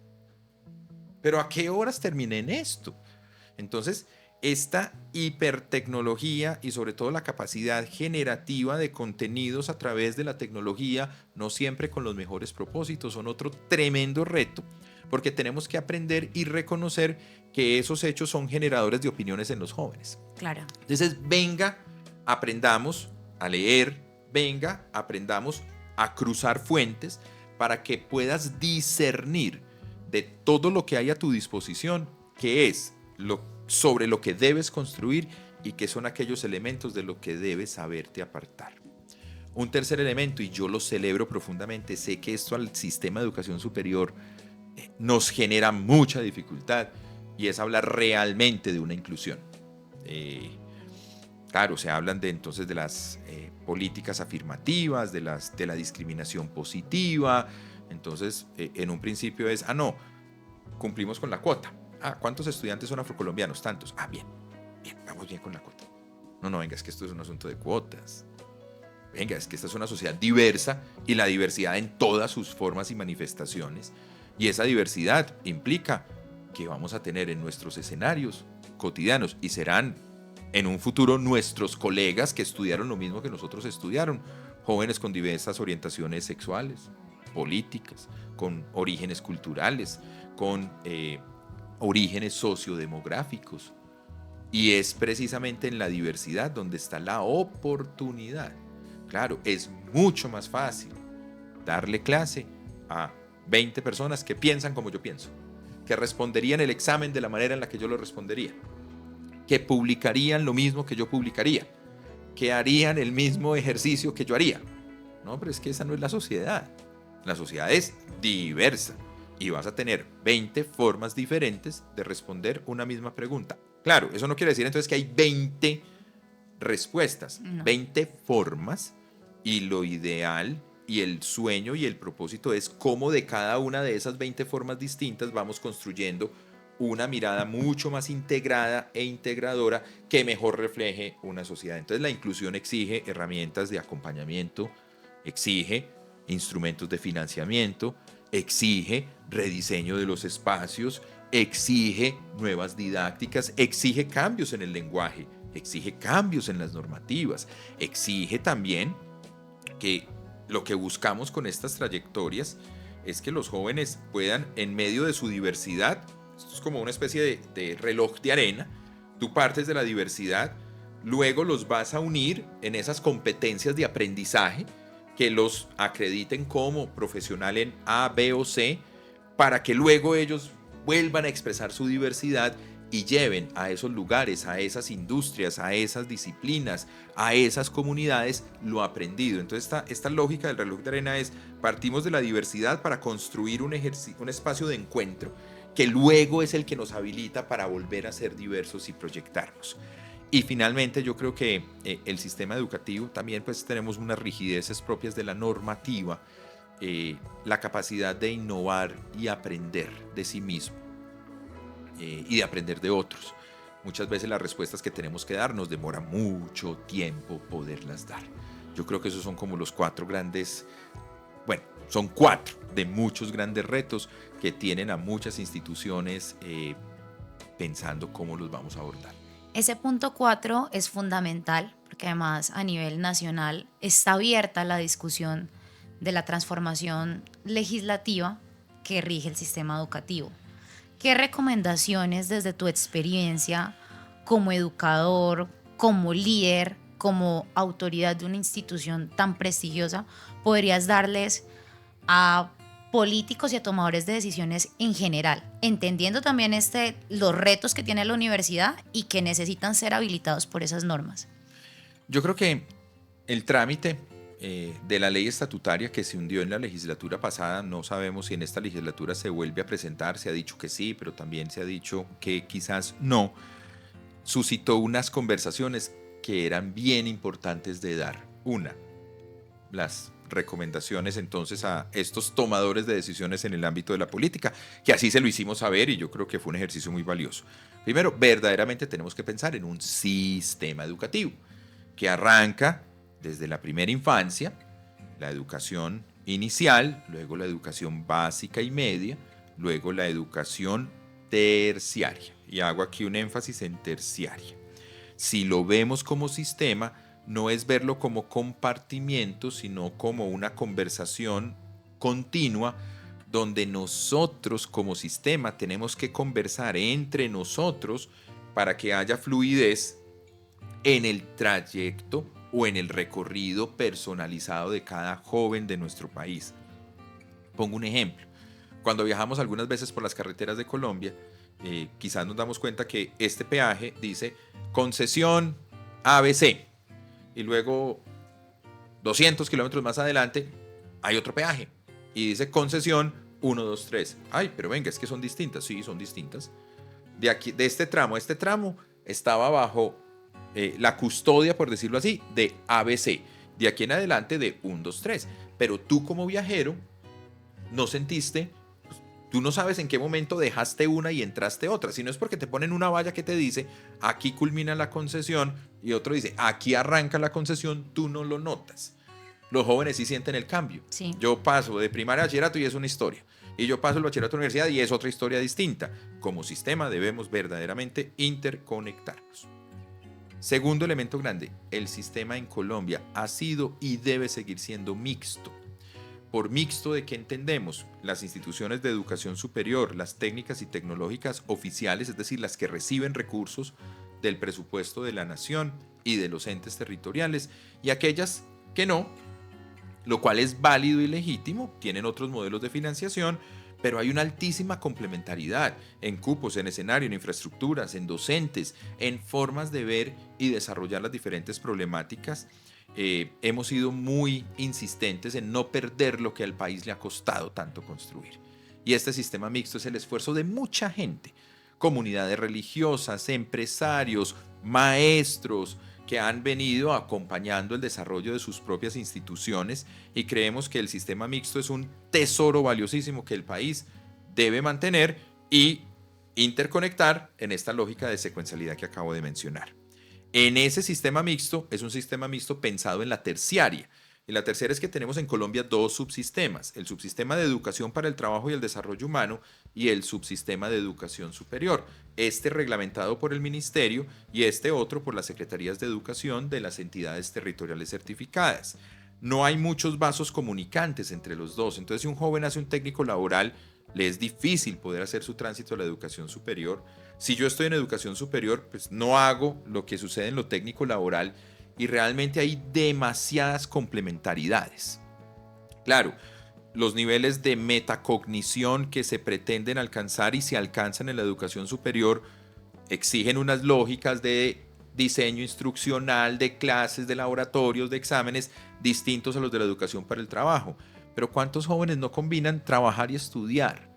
¿Pero a qué horas terminé en esto? Entonces, esta hipertecnología y sobre todo la capacidad generativa de contenidos a través de la tecnología, no siempre con los mejores propósitos, son otro tremendo reto, porque tenemos que aprender y reconocer que esos hechos son generadores de opiniones en los jóvenes. Claro. Entonces, venga, aprendamos a leer, venga, aprendamos a cruzar fuentes para que puedas discernir de todo lo que hay a tu disposición, qué es sobre lo que debes construir y qué son aquellos elementos de lo que debes saberte apartar. Un tercer elemento, y yo lo celebro profundamente, sé que esto al sistema de educación superior nos genera mucha dificultad, y es hablar realmente de una inclusión. Claro, se hablan entonces de las políticas afirmativas, de la discriminación positiva. Entonces, en un principio es, no, cumplimos con la cuota. ¿Cuántos estudiantes son afrocolombianos? Tantos. Bien, vamos bien con la cuota. No, venga, es que esto es un asunto de cuotas. Venga, es que esta es una sociedad diversa y la diversidad en todas sus formas y manifestaciones. Y esa diversidad implica que vamos a tener en nuestros escenarios cotidianos, y serán en un futuro nuestros colegas que estudiaron lo mismo que nosotros estudiaron, jóvenes con diversas orientaciones sexuales, políticas, con orígenes culturales, con orígenes sociodemográficos. Y es precisamente en la diversidad donde está la oportunidad. Claro, es mucho más fácil darle clase a 20 personas que piensan como yo pienso, que responderían el examen de la manera en la que yo lo respondería, que publicarían lo mismo que yo publicaría, que harían el mismo ejercicio que yo haría. No, pero es que esa no es la sociedad. La sociedad es diversa y vas a tener 20 formas diferentes de responder una misma pregunta. Claro, eso no quiere decir entonces que hay 20 respuestas, no. 20 formas, y lo ideal y el sueño y el propósito es cómo de cada una de esas 20 formas distintas vamos construyendo una mirada mucho más integrada e integradora que mejor refleje una sociedad. Entonces la inclusión exige herramientas de acompañamiento, exige instrumentos de financiamiento, exige rediseño de los espacios, exige nuevas didácticas, exige cambios en el lenguaje, exige cambios en las normativas, exige también que lo que buscamos con estas trayectorias es que los jóvenes puedan, en medio de su diversidad, esto es como una especie de reloj de arena, tú partes de la diversidad, luego los vas a unir en esas competencias de aprendizaje que los acrediten como profesional en A, B o C, para que luego ellos vuelvan a expresar su diversidad y lleven a esos lugares, a esas industrias, a esas disciplinas, a esas comunidades lo aprendido. Entonces esta lógica del reloj de arena es: partimos de la diversidad para construir un espacio de encuentro que luego es el que nos habilita para volver a ser diversos y proyectarnos. Y finalmente yo creo que el sistema educativo también, pues tenemos unas rigideces propias de la normativa, la capacidad de innovar y aprender de sí mismo y de aprender de otros. Muchas veces las respuestas que tenemos que dar nos demora mucho tiempo poderlas dar. Yo creo que esos son como los 4 grandes, bueno, son 4 de muchos grandes retos que tienen a muchas instituciones pensando cómo los vamos a abordar. Ese punto 4 es fundamental porque además a nivel nacional está abierta la discusión de la transformación legislativa que rige el sistema educativo. ¿Qué recomendaciones desde tu experiencia como educador, como líder, como autoridad de una institución tan prestigiosa podrías darles a políticos y a tomadores de decisiones en general, entendiendo también los retos que tiene la universidad y que necesitan ser habilitados por esas normas? Yo creo que el trámite de la ley estatutaria que se hundió en la legislatura pasada, no sabemos si en esta legislatura se vuelve a presentar, se ha dicho que sí, pero también se ha dicho que quizás no, suscitó unas conversaciones que eran bien importantes de dar. Una, las recomendaciones entonces a estos tomadores de decisiones en el ámbito de la política, que así se lo hicimos saber y yo creo que fue un ejercicio muy valioso. Primero, verdaderamente tenemos que pensar en un sistema educativo que arranca desde la primera infancia, la educación inicial, luego la educación básica y media, luego la educación terciaria. Y hago aquí un énfasis en terciaria. Si lo vemos como sistema, no es verlo como compartimiento, sino como una conversación continua donde nosotros como sistema tenemos que conversar entre nosotros para que haya fluidez en el trayecto o en el recorrido personalizado de cada joven de nuestro país. Pongo un ejemplo. Cuando viajamos algunas veces por las carreteras de Colombia, quizás nos damos cuenta que este peaje dice concesión ABC y luego 200 kilómetros más adelante hay otro peaje y dice concesión 1, 2, 3. Ay, pero venga, es que son distintas. Sí, son distintas. De este tramo a este tramo estaba bajo la custodia, por decirlo así, de ABC. De aquí en adelante de 1, 2, 3. Pero tú como viajero no sentiste, tú no sabes en qué momento dejaste una y entraste otra. Si no es porque te ponen una valla que te dice aquí culmina la concesión y otro dice aquí arranca la concesión, tú no lo notas. Los jóvenes sí sienten el cambio. Sí. Yo paso de primaria a bachillerato y es una historia. Y yo paso el bachillerato a la universidad y es otra historia distinta. Como sistema debemos verdaderamente interconectarnos. Segundo elemento grande, el sistema en Colombia ha sido y debe seguir siendo mixto. Por mixto de que entendemos las instituciones de educación superior, las técnicas y tecnológicas oficiales, es decir, las que reciben recursos del presupuesto de la nación y de los entes territoriales, y aquellas que no, lo cual es válido y legítimo, tienen otros modelos de financiación, pero hay una altísima complementariedad en cupos, en escenario, en infraestructuras, en docentes, en formas de ver y desarrollar las diferentes problemáticas. Hemos sido muy insistentes en no perder lo que al país le ha costado tanto construir. Y este sistema mixto es el esfuerzo de mucha gente, comunidades religiosas, empresarios, maestros, que han venido acompañando el desarrollo de sus propias instituciones, y creemos que el sistema mixto es un tesoro valiosísimo que el país debe mantener y interconectar en esta lógica de secuencialidad que acabo de mencionar. En ese sistema mixto es un sistema mixto pensado en la terciaria, Y la tercera es que tenemos en Colombia dos subsistemas, el subsistema de educación para el trabajo y el desarrollo humano y el subsistema de educación superior, este reglamentado por el ministerio y este otro por las secretarías de educación de las entidades territoriales certificadas. No hay muchos vasos comunicantes entre los dos, entonces si un joven hace un técnico laboral, le es difícil poder hacer su tránsito a la educación superior. Si yo estoy en educación superior, pues no hago lo que sucede en lo técnico laboral y realmente hay demasiadas complementariedades. Claro, los niveles de metacognición que se pretenden alcanzar y se alcanzan en la educación superior exigen unas lógicas de diseño instruccional, de clases, de laboratorios, de exámenes distintos a los de la educación para el trabajo. Pero ¿cuántos jóvenes no combinan trabajar y estudiar?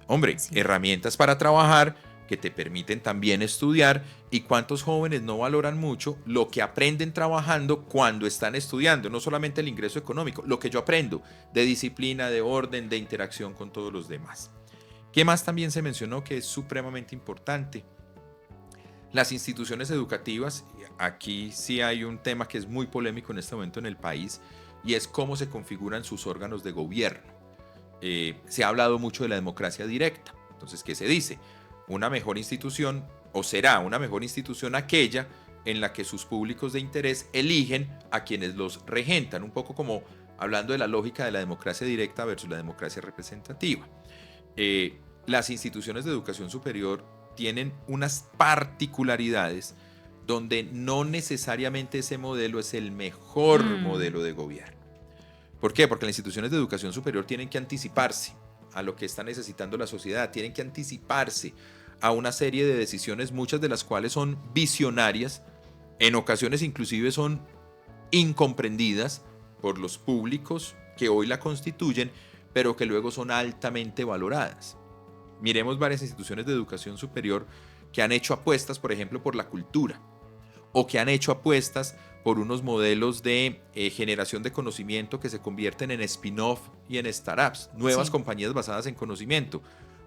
Hombre, sí. Herramientas para trabajar que te permiten también estudiar, y cuántos jóvenes no valoran mucho lo que aprenden trabajando cuando están estudiando, no solamente el ingreso económico, lo que yo aprendo de disciplina, de orden, de interacción con todos los demás. ¿Qué más también se mencionó que es supremamente importante? Las instituciones educativas, aquí sí hay un tema que es muy polémico en este momento en el país, y es cómo se configuran sus órganos de gobierno. Se ha hablado mucho de la democracia directa. Entonces, ¿qué se dice? Una mejor institución, o será una mejor institución aquella en la que sus públicos de interés eligen a quienes los regentan, un poco como hablando de la lógica de la democracia directa versus la democracia representativa. Las instituciones de educación superior tienen unas particularidades donde no necesariamente ese modelo es el mejor modelo de gobierno. ¿Por qué? Porque las instituciones de educación superior tienen que anticiparse a lo que está necesitando la sociedad, tienen que anticiparse a una serie de decisiones, muchas de las cuales son visionarias, en ocasiones inclusive son incomprendidas por los públicos que hoy la constituyen, pero que luego son altamente valoradas. Miremos varias instituciones de educación superior que han hecho apuestas, por ejemplo, por la cultura, o que han hecho apuestas por unos modelos de generación de conocimiento que se convierten en spin-off y en startups, nuevas compañías basadas en conocimiento.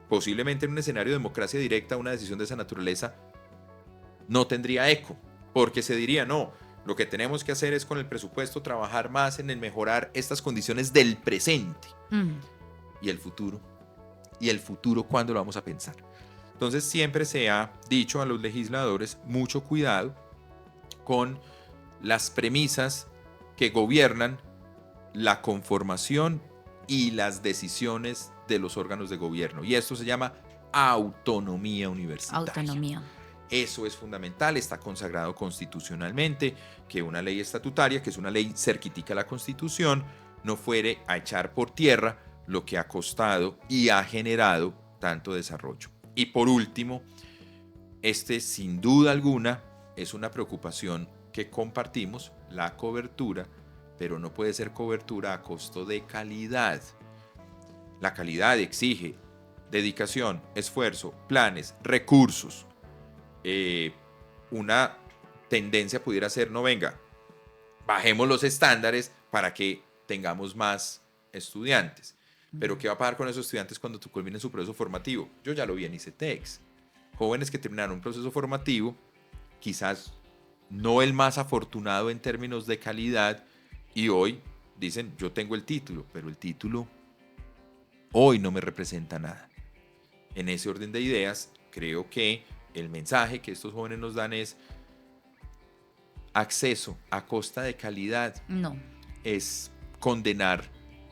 Posiblemente en un escenario de democracia directa una decisión de esa naturaleza no tendría eco, porque se diría, no, lo que tenemos que hacer es con el presupuesto trabajar más en el mejorar estas condiciones del presente. ¿Y el futuro? ¿Y el futuro cuándo lo vamos a pensar? Entonces siempre se ha dicho a los legisladores mucho cuidado con las premisas que gobiernan la conformación y las decisiones de los órganos de gobierno. Y esto se llama autonomía universitaria. Autonomía. Eso es fundamental, está consagrado constitucionalmente, que una ley estatutaria, que es una ley cerquitica a la Constitución, no fuere a echar por tierra lo que ha costado y ha generado tanto desarrollo. Y por último, sin duda alguna, es una preocupación que compartimos, la cobertura, pero no puede ser cobertura a costo de calidad. La calidad exige dedicación, esfuerzo, planes, recursos. Una tendencia pudiera ser, no venga, bajemos los estándares para que tengamos más estudiantes. Pero ¿qué va a pasar con esos estudiantes cuando culminen su proceso formativo? Yo ya lo vi en ICETEX. Jóvenes que terminaron un proceso formativo, quizás no el más afortunado en términos de calidad, y hoy dicen, yo tengo el título, pero el título hoy no me representa nada. En ese orden de ideas, creo que el mensaje que estos jóvenes nos dan es acceso a costa de calidad. No. Es condenar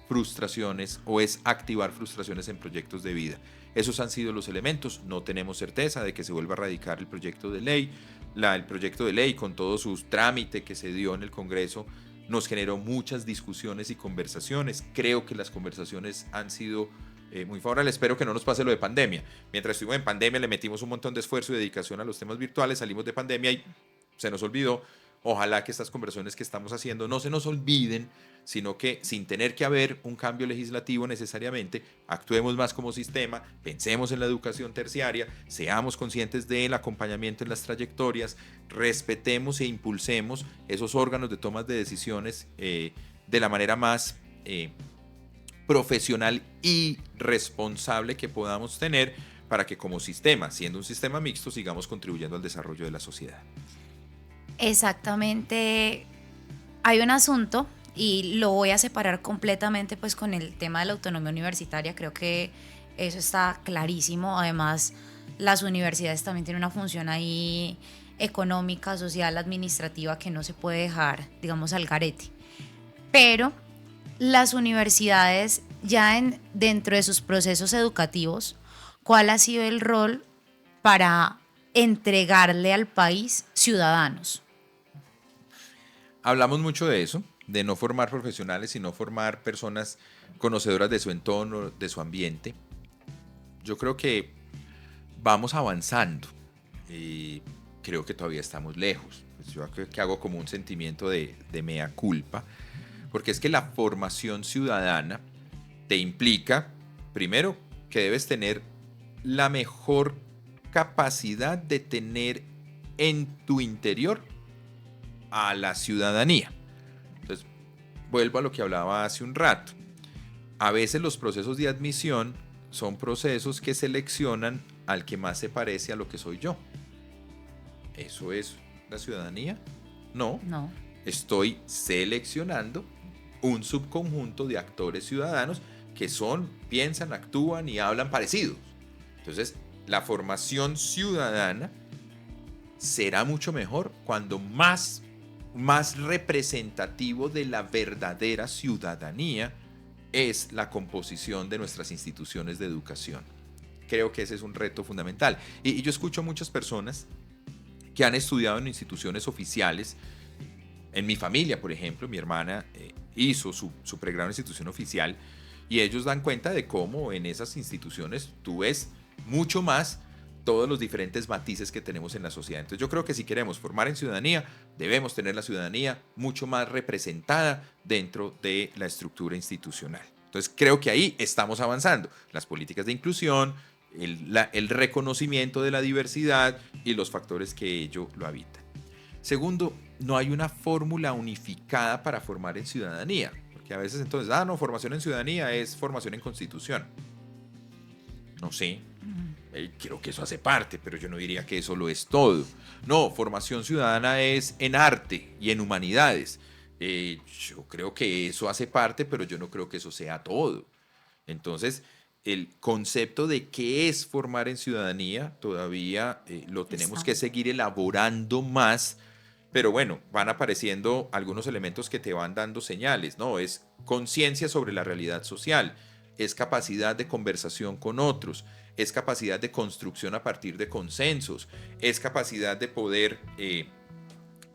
frustraciones o es activar frustraciones en proyectos de vida. Esos han sido los elementos. No tenemos certeza de que se vuelva a radicar el proyecto de ley. El proyecto de ley, con todo su trámite que se dio en el Congreso, nos generó muchas discusiones y conversaciones. Creo que las conversaciones han sido muy favorables. Espero que no nos pase lo de pandemia. Mientras estuvimos en pandemia le metimos un montón de esfuerzo y dedicación a los temas virtuales, salimos de pandemia y se nos olvidó. Ojalá que estas conversaciones que estamos haciendo no se nos olviden, sino que sin tener que haber un cambio legislativo necesariamente, actuemos más como sistema, pensemos en la educación terciaria, seamos conscientes del acompañamiento en las trayectorias, respetemos e impulsemos esos órganos de tomas de decisiones de la manera más profesional y responsable que podamos tener para que como sistema, siendo un sistema mixto, sigamos contribuyendo al desarrollo de la sociedad. Exactamente. Hay un asunto y lo voy a separar completamente pues con el tema de la autonomía universitaria. Creo que eso está clarísimo. Además, las universidades también tienen una función ahí económica, social, administrativa que no se puede dejar, digamos, al garete. Pero las universidades ya dentro de sus procesos educativos, ¿cuál ha sido el rol para entregarle al país ciudadanos? Hablamos mucho de eso, de no formar profesionales, sino formar personas conocedoras de su entorno, de su ambiente. Yo creo que vamos avanzando y creo que todavía estamos lejos. Pues yo que hago como un sentimiento de mea culpa, porque es que la formación ciudadana te implica, primero, que debes tener la mejor capacidad de tener en tu interior a la ciudadanía. Entonces, vuelvo a lo que hablaba hace un rato. A veces los procesos de admisión son procesos que seleccionan al que más se parece a lo que soy yo. ¿Eso es la ciudadanía? No. No. Estoy seleccionando un subconjunto de actores ciudadanos que piensan, actúan y hablan parecidos. Entonces, la formación ciudadana será mucho mejor cuando más representativo de la verdadera ciudadanía es la composición de nuestras instituciones de educación. Creo que ese es un reto fundamental. Y yo escucho muchas personas que han estudiado en instituciones oficiales. En mi familia, por ejemplo, mi hermana hizo su pregrado en institución oficial y ellos dan cuenta de cómo en esas instituciones tú ves mucho más todos los diferentes matices que tenemos en la sociedad. Entonces yo creo que si queremos formar en ciudadanía, debemos tener la ciudadanía mucho más representada dentro de la estructura institucional. Entonces creo que ahí estamos avanzando. Las políticas de inclusión, el reconocimiento de la diversidad y los factores que ello lo habitan. Segundo, no hay una fórmula unificada para formar en ciudadanía, porque a veces entonces, formación en ciudadanía es formación en constitución. No sé, creo que eso hace parte, pero yo no diría que eso lo es todo. No, formación ciudadana es en arte y en humanidades. Yo creo que eso hace parte, pero yo no creo que eso sea todo. Entonces, el concepto de qué es formar en ciudadanía todavía lo tenemos que seguir elaborando más, pero bueno, van apareciendo algunos elementos que te van dando señales, ¿no? Es conciencia sobre la realidad social, es capacidad de conversación con otros, es capacidad de construcción a partir de consensos, es capacidad de poder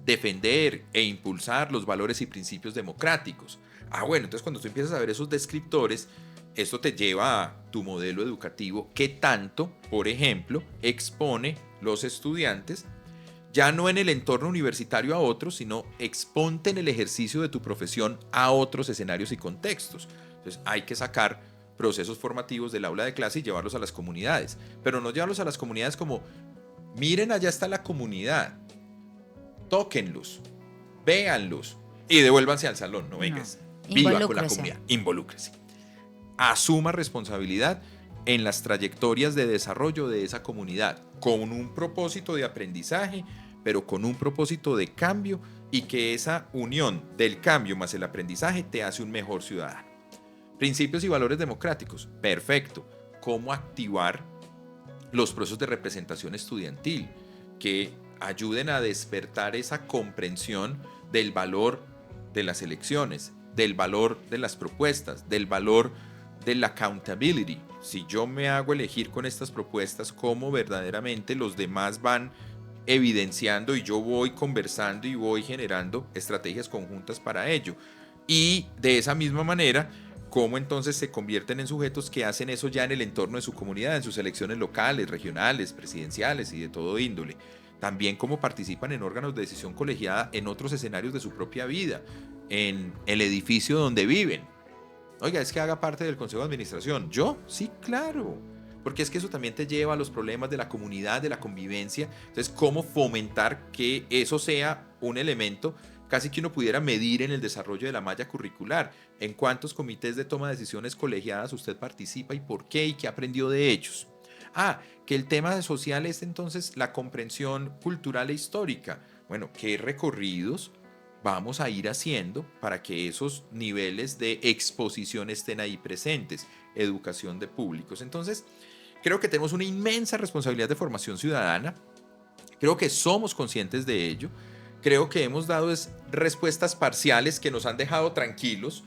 defender e impulsar los valores y principios democráticos. Bueno, entonces cuando tú empiezas a ver esos descriptores, esto te lleva a tu modelo educativo que tanto, por ejemplo, expone los estudiantes, ya no en el entorno universitario a otros, sino exponte en el ejercicio de tu profesión a otros escenarios y contextos. Entonces hay que sacar procesos formativos del aula de clase y llevarlos a las comunidades, pero no llevarlos a las comunidades como, miren, allá está la comunidad, tóquenlos, véanlos y devuélvanse al salón, no vengas, viva con la comunidad, involúcrese. Asuma responsabilidad en las trayectorias de desarrollo de esa comunidad, con un propósito de aprendizaje, pero con un propósito de cambio, y que esa unión del cambio más el aprendizaje te hace un mejor ciudadano. Principios y valores democráticos, perfecto. ¿Cómo activar los procesos de representación estudiantil que ayuden a despertar esa comprensión del valor de las elecciones, del valor de las propuestas, del valor del accountability? Si yo me hago elegir con estas propuestas, cómo verdaderamente los demás van evidenciando y yo voy conversando y voy generando estrategias conjuntas para ello. Y de esa misma manera, cómo entonces se convierten en sujetos que hacen eso ya en el entorno de su comunidad, en sus elecciones locales, regionales, presidenciales y de todo índole. También cómo participan en órganos de decisión colegiada en otros escenarios de su propia vida, en el edificio donde viven. Oiga, es que haga parte del consejo de administración. ¿Yo? Sí, claro. Porque es que eso también te lleva a los problemas de la comunidad, de la convivencia. Entonces, ¿cómo fomentar que eso sea un elemento casi que uno pudiera medir en el desarrollo de la malla curricular? ¿En cuántos comités de toma de decisiones colegiadas usted participa y por qué y qué aprendió de ellos? Que el tema social es entonces la comprensión cultural e histórica. Bueno, ¿qué recorridos vamos a ir haciendo para que esos niveles de exposición estén ahí presentes, educación de públicos. Entonces, creo que tenemos una inmensa responsabilidad de formación ciudadana, creo que somos conscientes de ello, creo que hemos dado respuestas parciales que nos han dejado tranquilos.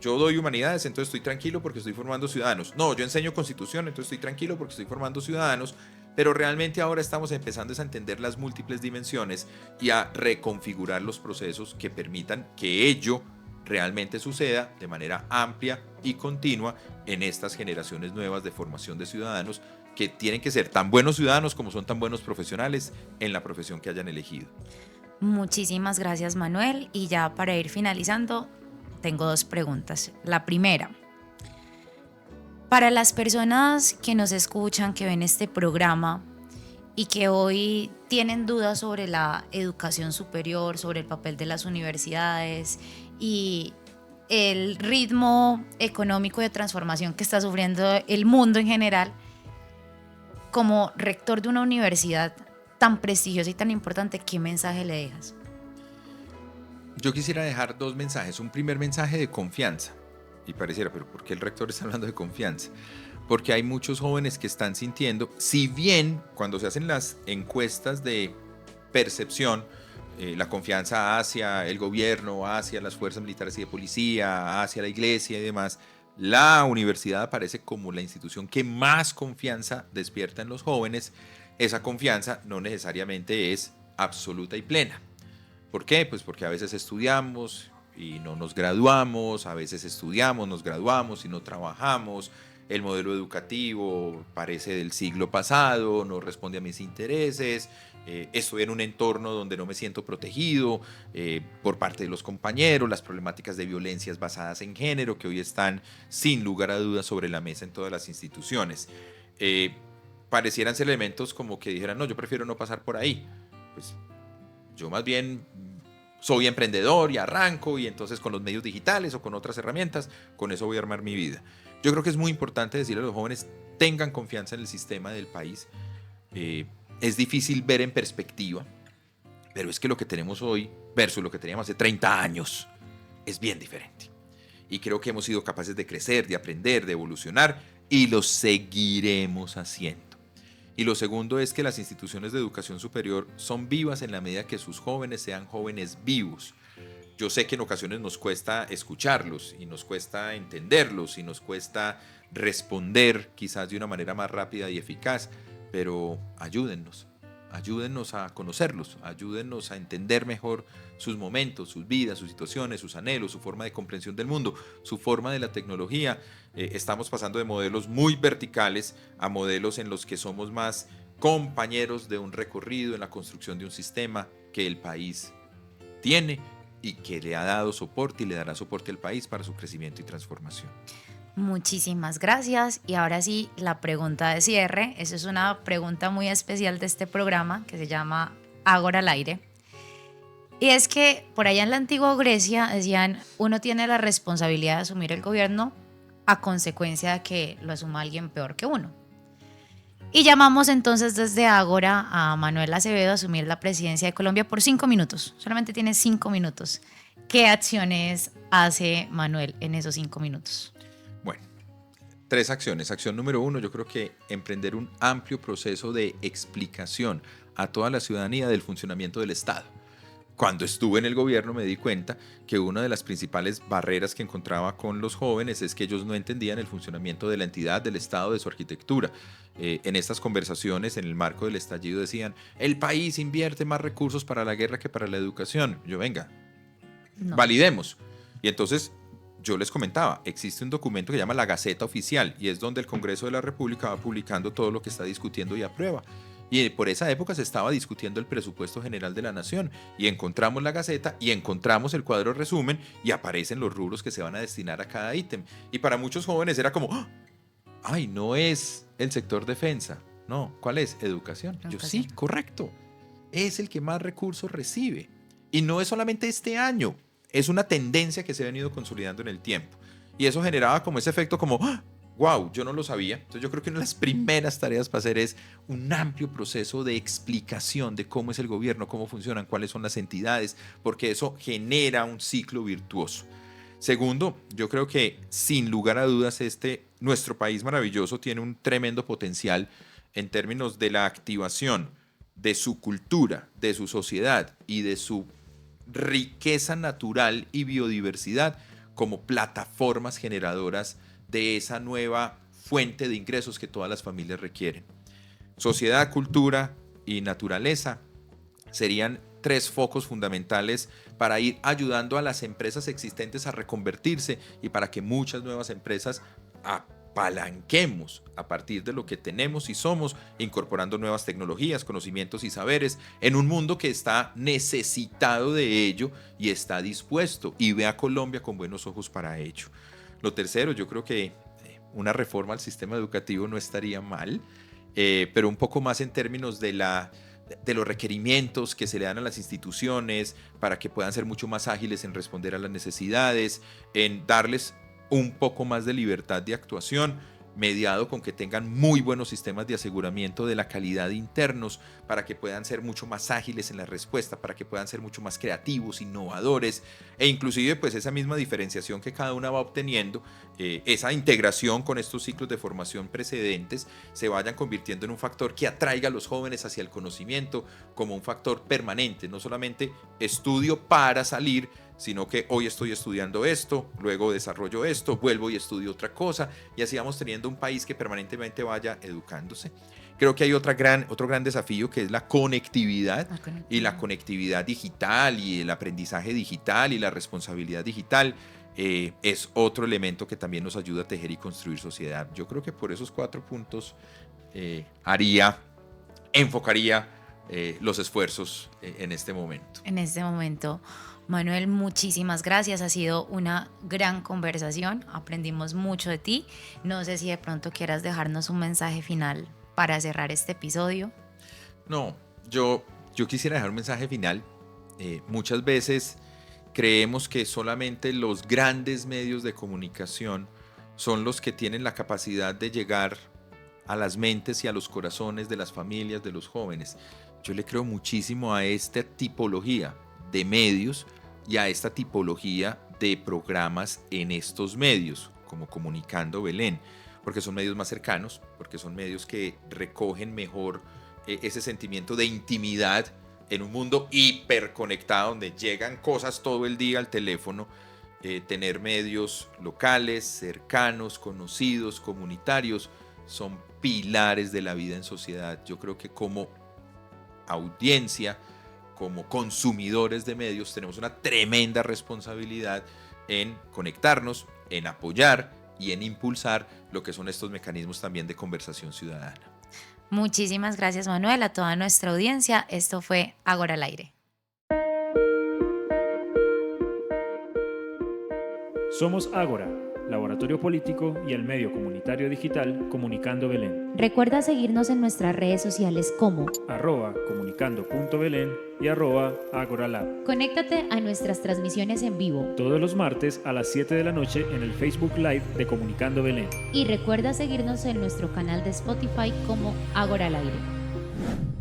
Yo doy humanidades, entonces estoy tranquilo porque estoy formando ciudadanos. No, yo enseño constitución, entonces estoy tranquilo porque estoy formando ciudadanos. Pero realmente ahora estamos empezando a entender las múltiples dimensiones y a reconfigurar los procesos que permitan que ello realmente suceda de manera amplia y continua en estas generaciones nuevas de formación de ciudadanos que tienen que ser tan buenos ciudadanos como son tan buenos profesionales en la profesión que hayan elegido. Muchísimas gracias, Manuel. Y ya para ir finalizando, tengo 2 preguntas. La primera, para las personas que nos escuchan, que ven este programa y que hoy tienen dudas sobre la educación superior, sobre el papel de las universidades y el ritmo económico de transformación que está sufriendo el mundo en general, como rector de una universidad tan prestigiosa y tan importante, ¿qué mensaje le dejas? Yo quisiera dejar 2 mensajes. Un primer mensaje de confianza. Y pareciera, pero ¿por qué el rector está hablando de confianza? Porque hay muchos jóvenes que están sintiendo, si bien cuando se hacen las encuestas de percepción, la confianza hacia el gobierno, hacia las fuerzas militares y de policía, hacia la iglesia y demás, la universidad aparece como la institución que más confianza despierta en los jóvenes. Esa confianza no necesariamente es absoluta y plena. ¿Por qué? Pues porque a veces estudiamos y no nos graduamos, a veces estudiamos, nos graduamos y no trabajamos, el modelo educativo parece del siglo pasado, no responde a mis intereses, estoy en un entorno donde no me siento protegido por parte de los compañeros, las problemáticas de violencias basadas en género que hoy están sin lugar a dudas sobre la mesa en todas las instituciones. Parecieran ser elementos como que dijeran, no, yo prefiero no pasar por ahí. Pues yo más bien soy emprendedor y arranco y entonces con los medios digitales o con otras herramientas, con eso voy a armar mi vida. Yo creo que es muy importante decirle a los jóvenes, tengan confianza en el sistema del país. Es difícil ver en perspectiva, pero es que lo que tenemos hoy versus lo que teníamos hace 30 años es bien diferente. Y creo que hemos sido capaces de crecer, de aprender, de evolucionar y lo seguiremos haciendo. Y lo segundo es que las instituciones de educación superior son vivas en la medida que sus jóvenes sean jóvenes vivos. Yo sé que en ocasiones nos cuesta escucharlos y nos cuesta entenderlos y nos cuesta responder quizás de una manera más rápida y eficaz, pero ayúdennos a conocerlos, ayúdennos a entender mejor sus momentos, sus vidas, sus situaciones, sus anhelos, su forma de comprensión del mundo, su forma de la tecnología. Estamos pasando de modelos muy verticales a modelos en los que somos más compañeros de un recorrido en la construcción de un sistema que el país tiene y que le ha dado soporte y le dará soporte al país para su crecimiento y transformación. Muchísimas gracias. Y ahora sí, la pregunta de cierre. Esa es una pregunta muy especial de este programa que se llama Ágora al aire. Y es que por allá en la antigua Grecia decían, uno tiene la responsabilidad de asumir el gobierno a consecuencia de que lo asuma alguien peor que uno. Y llamamos entonces desde Ágora a Manuel Acevedo a asumir la presidencia de Colombia por 5 minutos. Solamente tiene 5 minutos. ¿Qué acciones hace Manuel en esos 5 minutos? Bueno, 3 acciones. Acción número 1, yo creo que emprender un amplio proceso de explicación a toda la ciudadanía del funcionamiento del Estado. Cuando estuve en el gobierno me di cuenta que una de las principales barreras que encontraba con los jóvenes es que ellos no entendían el funcionamiento de la entidad, del Estado, de su arquitectura. En estas conversaciones, en el marco del estallido, decían, el país invierte más recursos para la guerra que para la educación. Yo, venga, no. Validemos. Y entonces yo les comentaba, existe un documento que se llama la Gaceta Oficial y es donde el Congreso de la República va publicando todo lo que está discutiendo y aprueba. Y por esa época se estaba discutiendo el presupuesto general de la nación y encontramos la Gaceta y encontramos el cuadro resumen y aparecen los rubros que se van a destinar a cada ítem. Y para muchos jóvenes era como, ¡ay, no es el sector defensa! No, ¿cuál es? Educación. Yo sí, correcto. Es el que más recursos recibe. Y no es solamente este año, es una tendencia que se ha venido consolidando en el tiempo. Y eso generaba como ese efecto como, wow, yo no lo sabía. Entonces yo creo que una de las primeras tareas para hacer es un amplio proceso de explicación de cómo es el gobierno, cómo funcionan, cuáles son las entidades, porque eso genera un ciclo virtuoso. Segundo, yo creo que sin lugar a dudas nuestro país maravilloso tiene un tremendo potencial en términos de la activación de su cultura, de su sociedad y de su riqueza natural y biodiversidad como plataformas generadoras de esa nueva fuente de ingresos que todas las familias requieren. Sociedad, cultura y naturaleza serían 3 focos fundamentales para ir ayudando a las empresas existentes a reconvertirse y para que muchas nuevas empresas apalanquemos a partir de lo que tenemos y somos, incorporando nuevas tecnologías, conocimientos y saberes en un mundo que está necesitado de ello y está dispuesto y ve a Colombia con buenos ojos para ello. Lo tercero, yo creo que una reforma al sistema educativo no estaría mal, pero un poco más en términos de los requerimientos que se le dan a las instituciones para que puedan ser mucho más ágiles en responder a las necesidades, en darles un poco más de libertad de actuación, mediado con que tengan muy buenos sistemas de aseguramiento de la calidad internos para que puedan ser mucho más ágiles en la respuesta, para que puedan ser mucho más creativos, innovadores e inclusive pues esa misma diferenciación que cada una va obteniendo, esa integración con estos ciclos de formación precedentes se vayan convirtiendo en un factor que atraiga a los jóvenes hacia el conocimiento como un factor permanente, no solamente estudio para salir, sino que hoy estoy estudiando esto, luego desarrollo esto, vuelvo y estudio otra cosa, y así vamos teniendo un país que permanentemente vaya educándose. Creo que hay otro gran desafío que es la conectividad y la conectividad digital y el aprendizaje digital y la responsabilidad digital es otro elemento que también nos ayuda a tejer y construir sociedad. Yo creo que por esos 4 puntos enfocaría los esfuerzos en este momento. En este momento, Manuel, muchísimas gracias. Ha sido una gran conversación. Aprendimos mucho de ti. No sé si de pronto quieras dejarnos un mensaje final para cerrar este episodio. No, yo quisiera dejar un mensaje final. Muchas veces creemos que solamente los grandes medios de comunicación son los que tienen la capacidad de llegar a las mentes y a los corazones de las familias, de los jóvenes. Yo le creo muchísimo a esta tipología de medios y a esta tipología de programas en estos medios, como Comunicando Belén, porque son medios más cercanos, porque son medios que recogen mejor ese sentimiento de intimidad en un mundo hiperconectado donde llegan cosas todo el día al teléfono. Tener medios locales, cercanos, conocidos, comunitarios, son pilares de la vida en sociedad. Yo creo que como audiencia, como consumidores de medios, tenemos una tremenda responsabilidad en conectarnos, en apoyar y en impulsar lo que son estos mecanismos también de conversación ciudadana. Muchísimas gracias, Manuel, a toda nuestra audiencia. Esto fue Ágora al Aire. Somos Ágora, Laboratorio Político y el medio comunitario digital Comunicando Belén. Recuerda seguirnos en nuestras redes sociales como @comunicando.belén y @agoralab. Conéctate a nuestras transmisiones en vivo Todos los martes a las 7 de la noche en el Facebook Live de Comunicando Belén. y recuerda seguirnos en nuestro canal de Spotify como Ágora al Aire.